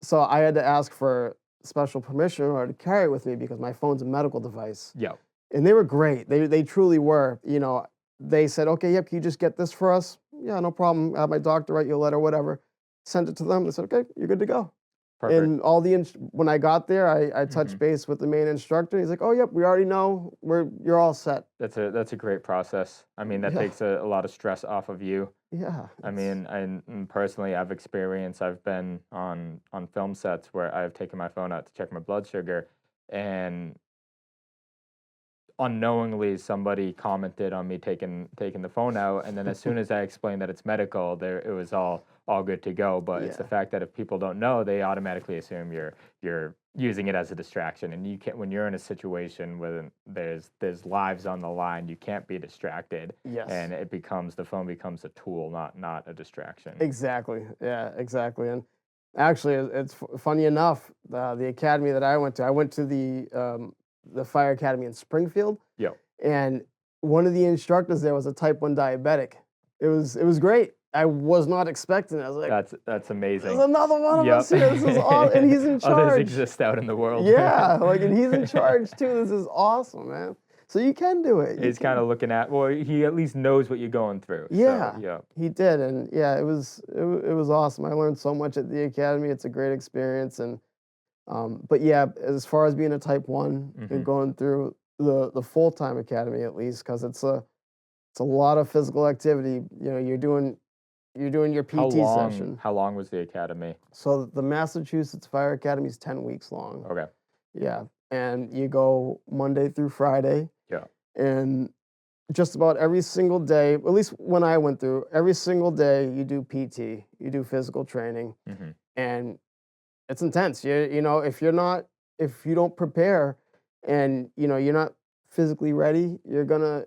So I had to ask for special permission in order to carry it with me because my phone's a medical device. Yep. And they were great. They truly were. They said, "Okay, yep, can you just get this for us?" Yeah, no problem. Have my doctor write you a letter, whatever. Sent it to them. They said, "Okay, you're good to go." Perfect. And when I got there, I touched Hmm. base with the main instructor. He's like, "Oh, yep, we already know. You're all set." That's a great process. I mean, that Yeah, takes a lot of stress off of you. yeah, I mean, and personally, I've been on film sets where I've taken my phone out to check my blood sugar, and unknowingly somebody commented on me taking the phone out, and then as soon as I explained that it's medical, there it was all good to go. But it's the yeah, fact that if people don't know, they automatically assume you're using it as a distraction, and you can't, when you're in a situation where there's lives on the line, you can't be distracted, yes, and the phone becomes a tool, not a distraction. exactly. Yeah, exactly. And actually, it's funny enough. The academy that I went to the fire academy in Springfield. Yep. And one of the instructors there was a type 1 diabetic. It was great. I was not expecting it. I was like, That's "There's amazing. another one of us Yep. here. This is all," and he's in Others charge. exist out in the world. Yeah, like, and he's in charge too. This is awesome, man. So you can do it. You He's kind can. of looking at, well, he at least knows what you're going through. So, Yeah, yeah. he did, and yeah, it was awesome. I learned so much at the academy. It's a great experience, and But yeah, as far as being a type 1 and Hmm. going through the full-time academy at least, because it's a lot of physical activity. You know, you're doing your How PT long? session. How long was the academy? So the Massachusetts Fire Academy is 10 weeks long. Okay. Yeah, and you go Monday through Friday, Yeah. and just about every single day, at least when I went through, every single day you do PT, you do physical training, Hmm. and it's intense. You know, if you don't prepare and you're not physically ready, you're gonna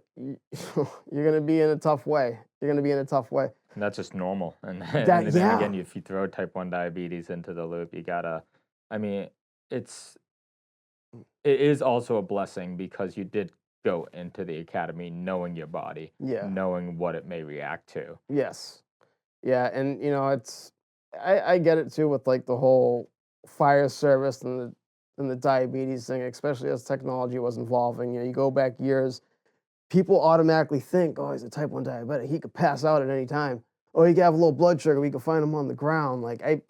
be in a tough way. You're gonna be in a tough way. And that's just normal. And That and then yeah. again, if you throw type 1 diabetes into the loop, you gotta. I mean, it's it is also a blessing because you did go into the academy knowing your body, Yeah. knowing what it may react to. Yes. Yeah, and it's I get it too with like the whole fire service and the diabetes thing, especially as technology was evolving. You go back years, people automatically think, oh, he's a type 1 diabetic. He could pass out at any time. Oh, he could have low blood sugar. We could find him on the ground. Like I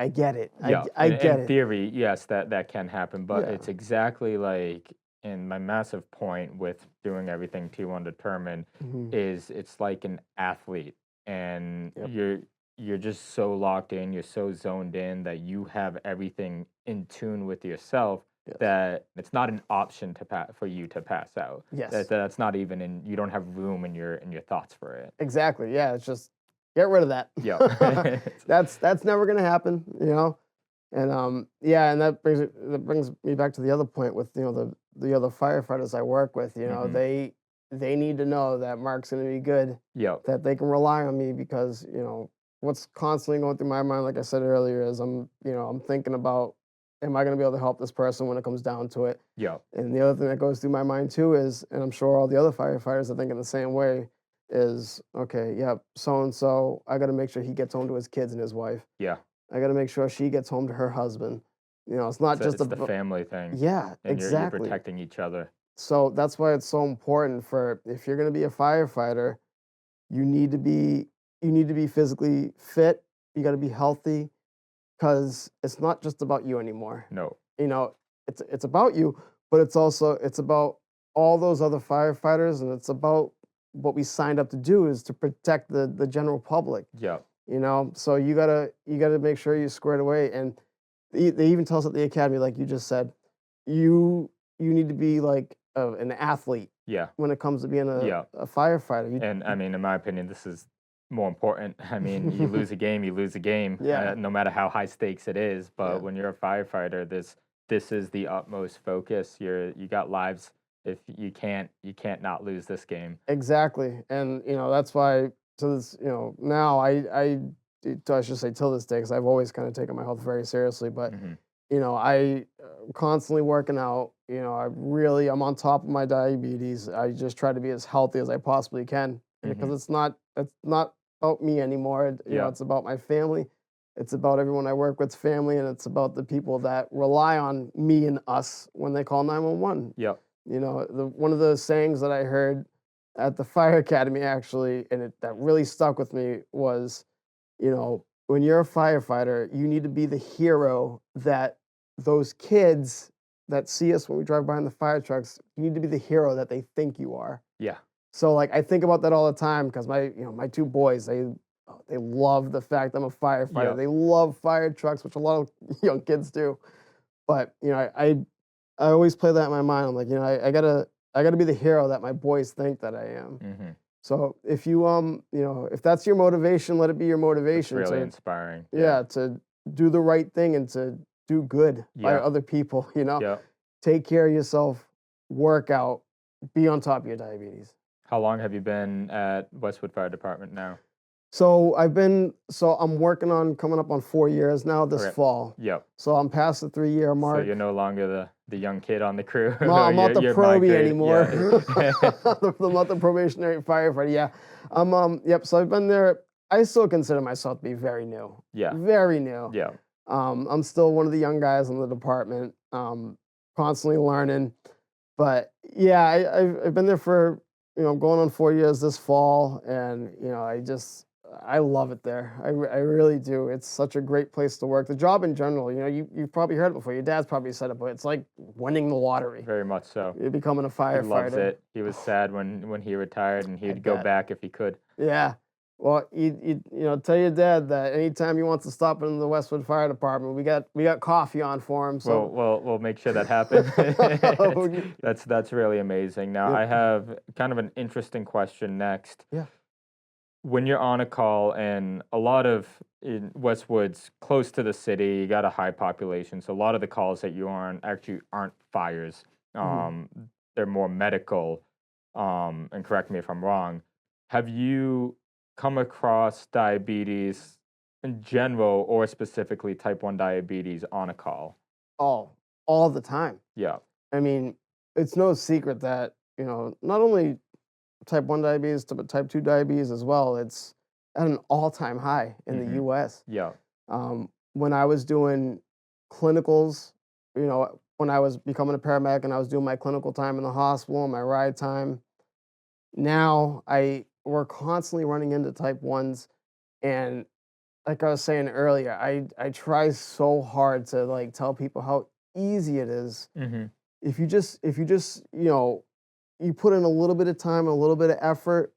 get it. Yeah, I in get it. theory, yes, that can happen, but Yeah. it's exactly like in my massive point with doing everything T1 determined Hmm. is it's like an athlete and Yep. you're just so locked in, you're so zoned in that you have everything in tune with yourself Yes. that it's not an option for you to pass out. Yes. That's not even in you don't have room in your thoughts for it. Exactly. Yeah. It's just get rid of that. Yeah. That's never gonna happen. And yeah, and that brings me back to the other point with the other firefighters I work with. Hmm. They need to know that Mark's going to be good, Yeah. that they can rely on me because what's constantly going through my mind, like I said earlier, is I'm thinking about, am I going to be able to help this person when it comes down to it? Yeah. And the other thing that goes through my mind too is, and I'm sure all the other firefighters are thinking the same way, is okay, yep, so and so, I got to make sure he gets home to his kids and his wife. Yeah. I gotta make sure she gets home to her husband. It's not just It's the a family thing, yeah, and you're exactly. protecting each other. So that's why it's so important for if you're gonna be a firefighter, you need to be you need to be physically fit. You gotta be healthy because it's not just about you anymore. No. You know, it's about you, but it's about all those other firefighters, and it's about what we signed up to do is to protect the general public. Yeah. So you gotta make sure you squared away, and they even tell us at the academy, like you just said, you you need to be like an athlete Yeah. when it comes to being Yeah. a firefighter. And I mean, in my opinion, this is more important. I mean, you lose a game, you lose a game, Yeah, no matter how high stakes it is. But yeah, when you're a firefighter, this is the utmost focus. You got lives. If you can't not lose this game. exactly, and that's why to this now I should say till this day because I've always kind of taken my health very seriously, but Hmm. I constantly working out. I'm on top of my diabetes. I just try to be as healthy as I possibly can because Hmm. it's not about me anymore. Yeah. It's about my family. It's about everyone I work with's family, and it's about the people that rely on me and us when they call 911. Yeah. One of the sayings that I heard at the fire academy actually, and that really stuck with me was, when you're a firefighter, you need to be the hero that those kids that see us when we drive behind the fire trucks, you need to be the hero that they think you are. Yeah. So like I think about that all the time because my two boys, they love the fact I'm a firefighter. Yeah. They love fire trucks, which a lot of young kids do. But I always play that in my mind. I'm like, I gotta be the hero that my boys think that I am. Hmm. So if that's your motivation, let it be your It's motivation really to inspiring. Yeah. yeah, to do the right thing and to do good by Yeah. other people. Yeah. Take care of yourself, work out, be on top of your diabetes. How long have you been at Westwood Fire Department now? So I'm working on coming up on 4 years now this Okay. fall. Yep. So I'm past the 3-year So you're mark. no longer the young kid on the crew. I'm not the You're probie migrated. anymore. Yeah. I'm not the probationary firefighter. Yeah. Yep. So I've been there. I still consider myself to be very new. Yeah. Very new. Yeah. I'm still one of the young guys in the department, constantly learning. But yeah, I've been there for, I'm going on 4 years this fall. And, I love it there. I really do. It's such a great place to work. The job in general, you've probably heard it before. Your dad's probably said it, but it's like winning the lottery. Very much so. You're becoming a He loves firefighter. it. He was sad when he retired, and I he'd go bet. back if he could. Yeah. Well, tell your dad that anytime he wants to stop in the Westwood Fire Department, we got coffee on for him. We'll So, we'll we'll make sure that happens. That's really amazing. Now, yep. I have kind of an interesting question next. Yeah. When you're on a call, and a lot of in Westwood's close to the city, you got a high population, so a lot of the calls that you are on actually aren't fires. Mhm. Um, they're more medical. And correct me if I'm wrong. Have you come across diabetes in general, or specifically type 1 diabetes on a call? Oh, all the time. Yeah. I mean, it's no secret that, not only type 1 diabetes, but type 2 diabetes as well. It's at an all-time high in the Mm-hmm. US. Yeah. When I was doing clinicals, when I was becoming a paramedic and I was doing my clinical time in the hospital and my ride time, now we're constantly running into type 1s. And like I was saying earlier, I try so hard to like tell people how easy it is Mm-hmm. if you just you put in a little bit of time and a little bit of effort.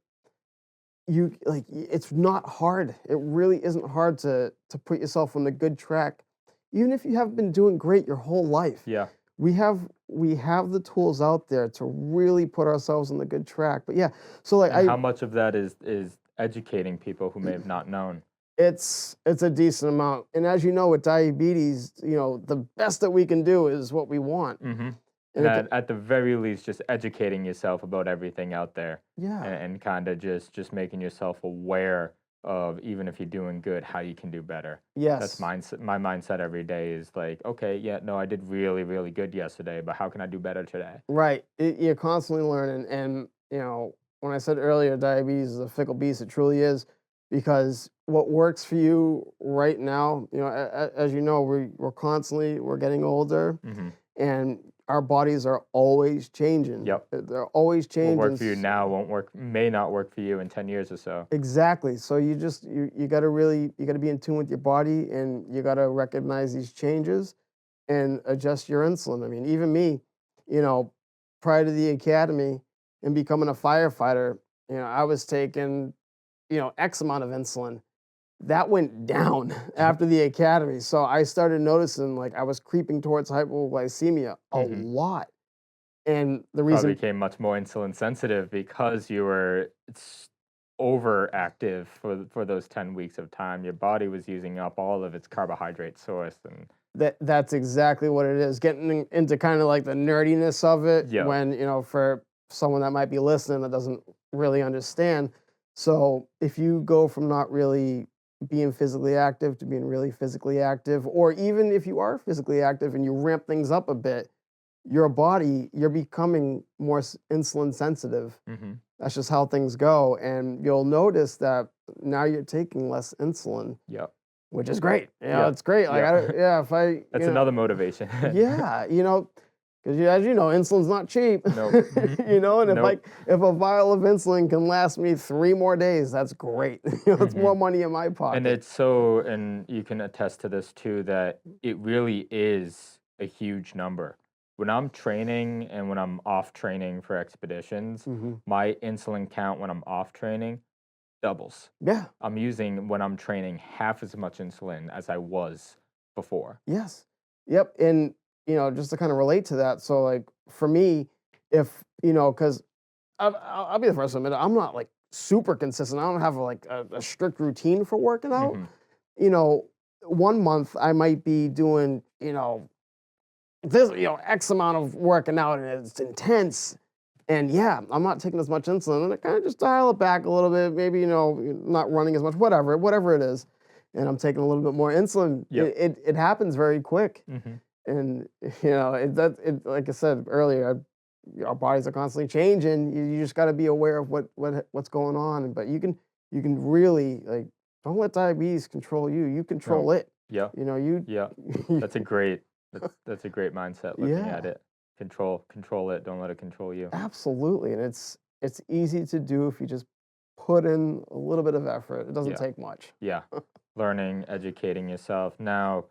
It's not hard. It really isn't hard to put yourself on the good track, even if you have been doing great your whole life. Yeah. We have the tools out there to really put ourselves on the good track. But yeah, so like And how much of that is educating people who may have not known? it's a decent amount. And as you know, with diabetes, the best that we can do is what we want. Mm-hmm. And And it can, at the very least, just educating yourself about everything out there, yeah, and kind of just making yourself aware of, even if you're doing good, how you can do better. That's yes, mindset. My mindset every day is like, okay, yeah, no, I did really, really good yesterday, but how can I do better today? right. You're constantly learning. And when I said earlier, diabetes is a fickle beast. It truly is, because what works for you right now, as you know, we're getting older, Mm-hmm. and our bodies are always changing. Yep. They're always What changing. worked for you now won't work, may not work for you in 10 years or so. Exactly. So you got to be in tune with your body, and you got to recognize these changes and adjust your insulin. I mean, even me, you know, prior to the academy and becoming a firefighter, I was taking, X amount of insulin. That went down after the academy. So I started noticing like I was creeping towards hypoglycemia a Mm-hmm. lot. And the Probably reason became much more insulin sensitive because you were overactive for those 10 weeks of time. Your body was using up all of its carbohydrate source, and that's exactly what it is. Getting into kind of like the nerdiness of it, yeah. when, for someone that might be listening that doesn't really understand. So if you go from not really being physically active to being really physically active, or even if you are physically active and you ramp things up a bit, you're becoming more insulin sensitive. Mm-hmm. That's just how things go. And you'll notice that now you're taking less insulin, Yep. which is great. Yep. It's great. Like, Yep. yeah, if I, That's another motivation. yeah, because as you know, insulin's not cheap. Nope. Mm-hmm. And Nope. if a vial of insulin can last me 3 more days, that's great. It's Mm-hmm. more money in my And pocket. and you can attest to this too, that it really is a huge number. When I'm training and when I'm off training for expeditions, Hmm. my insulin count when I'm off training doubles. Yeah. I'm using, when I'm training, half as much insulin as I was before. Yes. Yep. And just to kind of relate to that, so like for me, if because I'll be the first to admit it, I'm not like super consistent. I don't have like a strict routine for working out. Hmm. You know, 1 month I might be doing this X amount of working out, and it's intense. And yeah, I'm not taking as much insulin, and I kind of just dial it back a little bit. Maybe not running as much, whatever it is, and I'm taking a little bit more insulin. Yep. It happens very quick. Hmm. And like I said earlier, our bodies are constantly changing. You just got to be aware of what's going on. But you can really, like, don't let diabetes control you. You No. control it. Yeah. You Yeah. That's a great that's a great mindset, looking at yeah, it. Control it. Don't let it control you. absolutely. And it's easy to do if you just put in a little bit of effort. It doesn't Yeah. take much. Yeah. Learning, educating yourself. Now,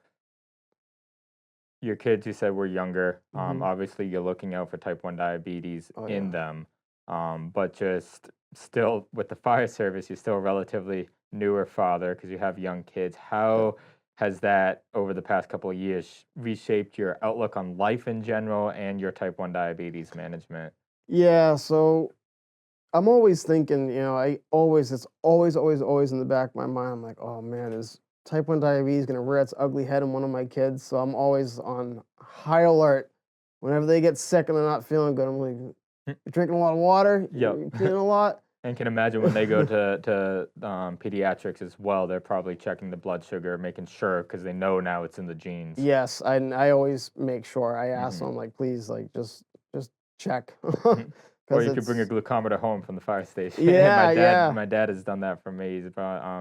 your kids, you said, were younger. Hmm. Obviously, you're looking out for type 1 diabetes Oh in yeah. them. But just still, with the fire service, you're still a relatively newer father because you have young kids. Yeah. How has that, over the past couple of years, reshaped your outlook on life in general and your type 1 diabetes management? Yeah. So I'm always thinking, it's always in the back of my mind. I'm like, oh man, is type 1 diabetes going to rear its ugly head in one of my kids? So I'm always on high alert. Whenever they get sick and they're not feeling good, I'm like, you're drinking a lot of water, Yep. you're peeing a lot. And can imagine when they go to pediatrics as well, they're probably checking the blood sugar, making sure because they know now it's in the genes. Yes, I always make sure I ask Hmm. them, like, please, like, just check. Or Because you could bring a it's, glucometer home from the fire station. yeah, yeah. My dad has done that for me.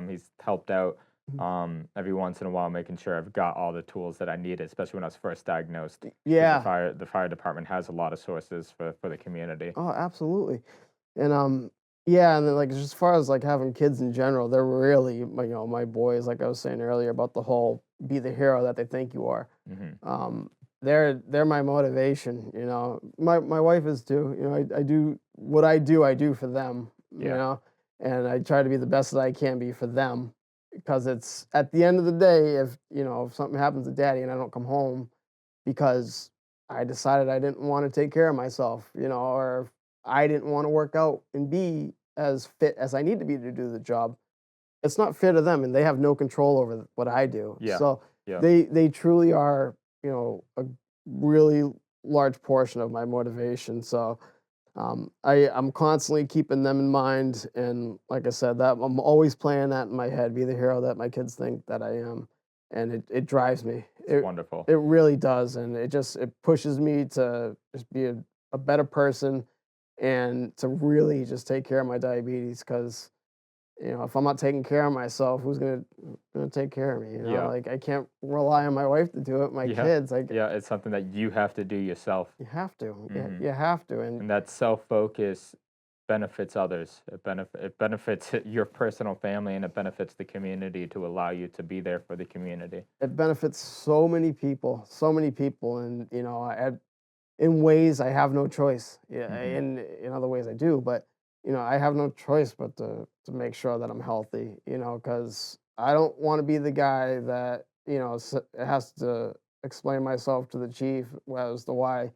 He's helped out Mhm. every once in a while, making sure I've got all the tools that I needed, especially when I was first diagnosed. Because Yeah. the fire department has a lot of sources for the community. Oh, absolutely. And yeah, and then like as far as like having kids in general, they're really my boys, like I was saying earlier about the whole be the hero that they think you are. Hmm. Um, they're my motivation. My wife is too. I do what I do for them. Yeah. And I try to be the best that I can be for them because it's at the end of the day, if something happens to daddy and I don't come home because I decided I didn't want to take care of myself, or if I didn't want to work out and be as fit as I need to be to do the job. It's not fair to them, and they have no control over what I do. Yeah. So Yeah. they truly are, a really large portion of my motivation. So I'm constantly keeping them in mind, and like I said, that I'm always playing that in my head, be the hero that my kids think that I am, and it drives me. It's It wonderful. it really does, and it pushes me to just be a better person, and to really just take care of my diabetes. Because if I'm not taking care of myself, who's gonna take care of me? Yeah. Like I can't rely on my wife to do it. My Yeah. kids, like Yeah. It's something that you have to do yourself. you have to, Hmm. you have to, and And that self-focus benefits others. It benefits your personal family and it benefits the community to allow you to be there for the community. it benefits so many people, and in ways I have no choice. Yeah, Hmm. in other ways I do, but I have no choice but to make sure that I'm healthy. Because I don't want to be the guy that has to explain myself to the chief as to why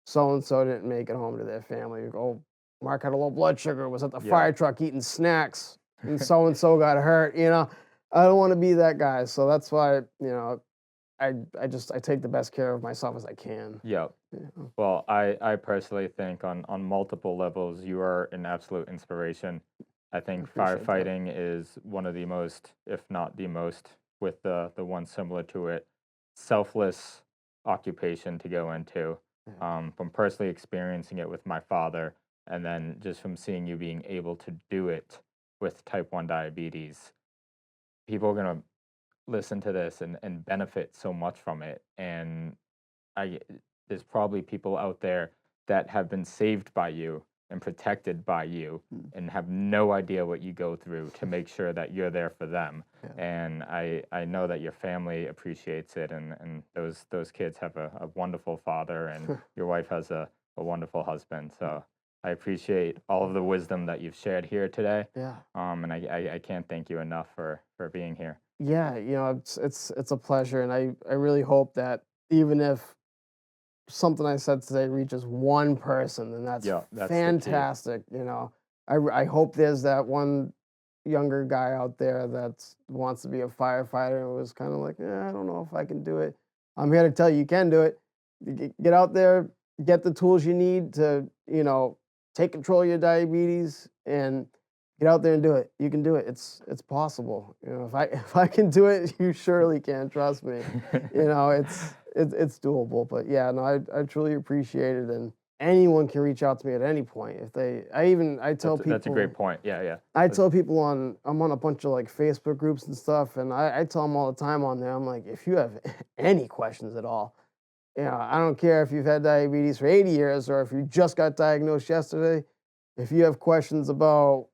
so and so didn't make it home to their family. Oh, Mark had a low blood sugar, was at the Yeah. fire truck eating snacks, and so got hurt. I don't want to be that guy. So that's why I take the best care of myself as I can. Yeah. You know? Well, I personally think on multiple levels, you are an absolute inspiration. I I think appreciate that. firefighting is one of the most, if not the most, with the one similar to it, selfless occupation to go into. Yeah. From personally experiencing it with my father, and then just from seeing you being able to do it with type 1 diabetes, people are gonna listen to this and benefit so much from it. And I there's probably people out there that have been saved by you and protected by you Mm. and have no idea what you go through to make sure that you're there for them. Yeah. And I know that your family appreciates it, and those kids have a wonderful father, and your wife has a wonderful husband. So I appreciate all of the wisdom that you've shared here today. Yeah. And I can't thank you enough for being here. Yeah, it's a pleasure, and I really hope that even if something I said today reaches one person, then that's Yeah, that's the key. fantastic. I hope there's that one younger guy out there that wants to be a firefighter and was kind of like, I don't know if I can do it. I'm here to tell you, you can do it. Get out there, get the tools you need to, take control of your diabetes, and get out there and do it. You can do it. It's possible. If I if I can do it, you surely can. Trust me. It's doable. But yeah, no, I truly appreciate it, and anyone can reach out to me at any point if they. I tell That's a great people. point. Yeah, yeah. I That's tell people I'm on a bunch of like Facebook groups and stuff, and I tell them all the time on there. I'm like, if you have any questions at all, I don't care if you've had diabetes for 80 years or if you just got diagnosed yesterday. If you have questions about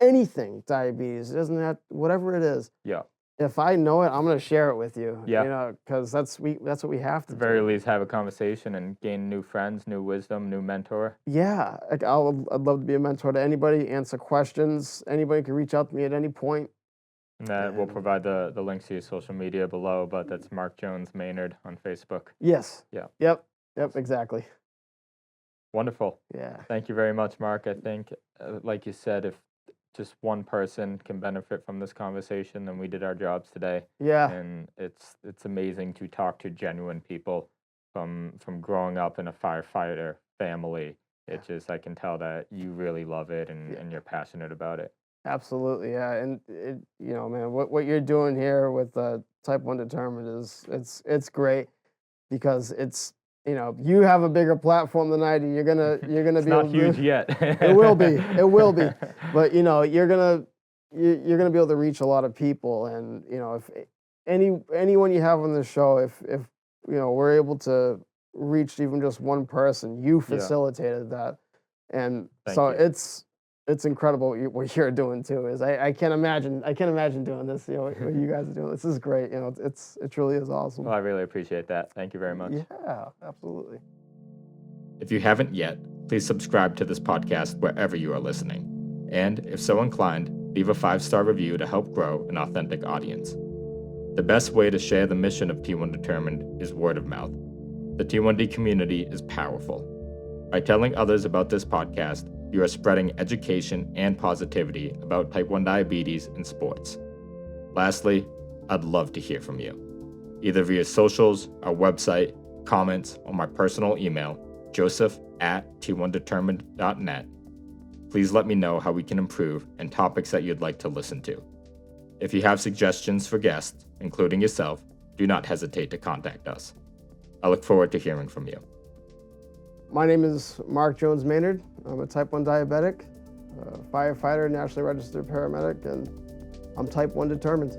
anything diabetes. It doesn't have whatever it is. Yeah. If I know it, I'm gonna share it with you. Yeah. You know, because that's what we have to At the very do. least, have a conversation and gain new friends, new wisdom, new mentor. Yeah, like I'd love to be a mentor to anybody, answer questions. Anybody can reach out to me at any point. And that we'll And provide the links to your social media below, but that's Mark Jones-Maynard on Facebook. yes, Yeah. yep, exactly. Wonderful. Yeah, Thank you very much, Mark. I think, like you said, if just one person can benefit from this conversation, then we did our jobs today. yeah, And it's amazing to talk to genuine people from growing up in a firefighter family. It just, I can tell that you really love it yeah. and you're passionate about it. Absolutely, yeah, and man, what you're doing here with Type 1 Determined is it's great because you have a bigger platform than I do. You're gonna It's be not able to huge yet. it will be, but you're gonna be able to reach a lot of people, and if anyone you have on the show, if we're able to reach even just one person, you Yeah. facilitated that, and Thank so you. it's incredible what you're doing too. I can't imagine doing this. What you guys are doing. This is great. It truly is awesome. Well, I really appreciate that. Thank you very much. Yeah, absolutely. If you haven't yet, please subscribe to this podcast wherever you are listening. And if so inclined, leave a 5-star review to help grow an authentic audience. The best way to share the mission of T1 Determined is word of mouth. The T1D community is powerful. By telling others about this podcast, you are spreading education and positivity about type 1 diabetes in sports. Lastly, I'd love to hear from you, either via socials, our website, comments, or my personal email, joseph@t1determined.net. Please let me know how we can improve and topics that you'd like to listen to. If you have suggestions for guests, including yourself, do not hesitate to contact us. I look forward to hearing from you. My name is Mark Jones-Maynard. I'm a Type 1 diabetic, firefighter, Nationally Registered Paramedic, and I'm Type 1 Determined.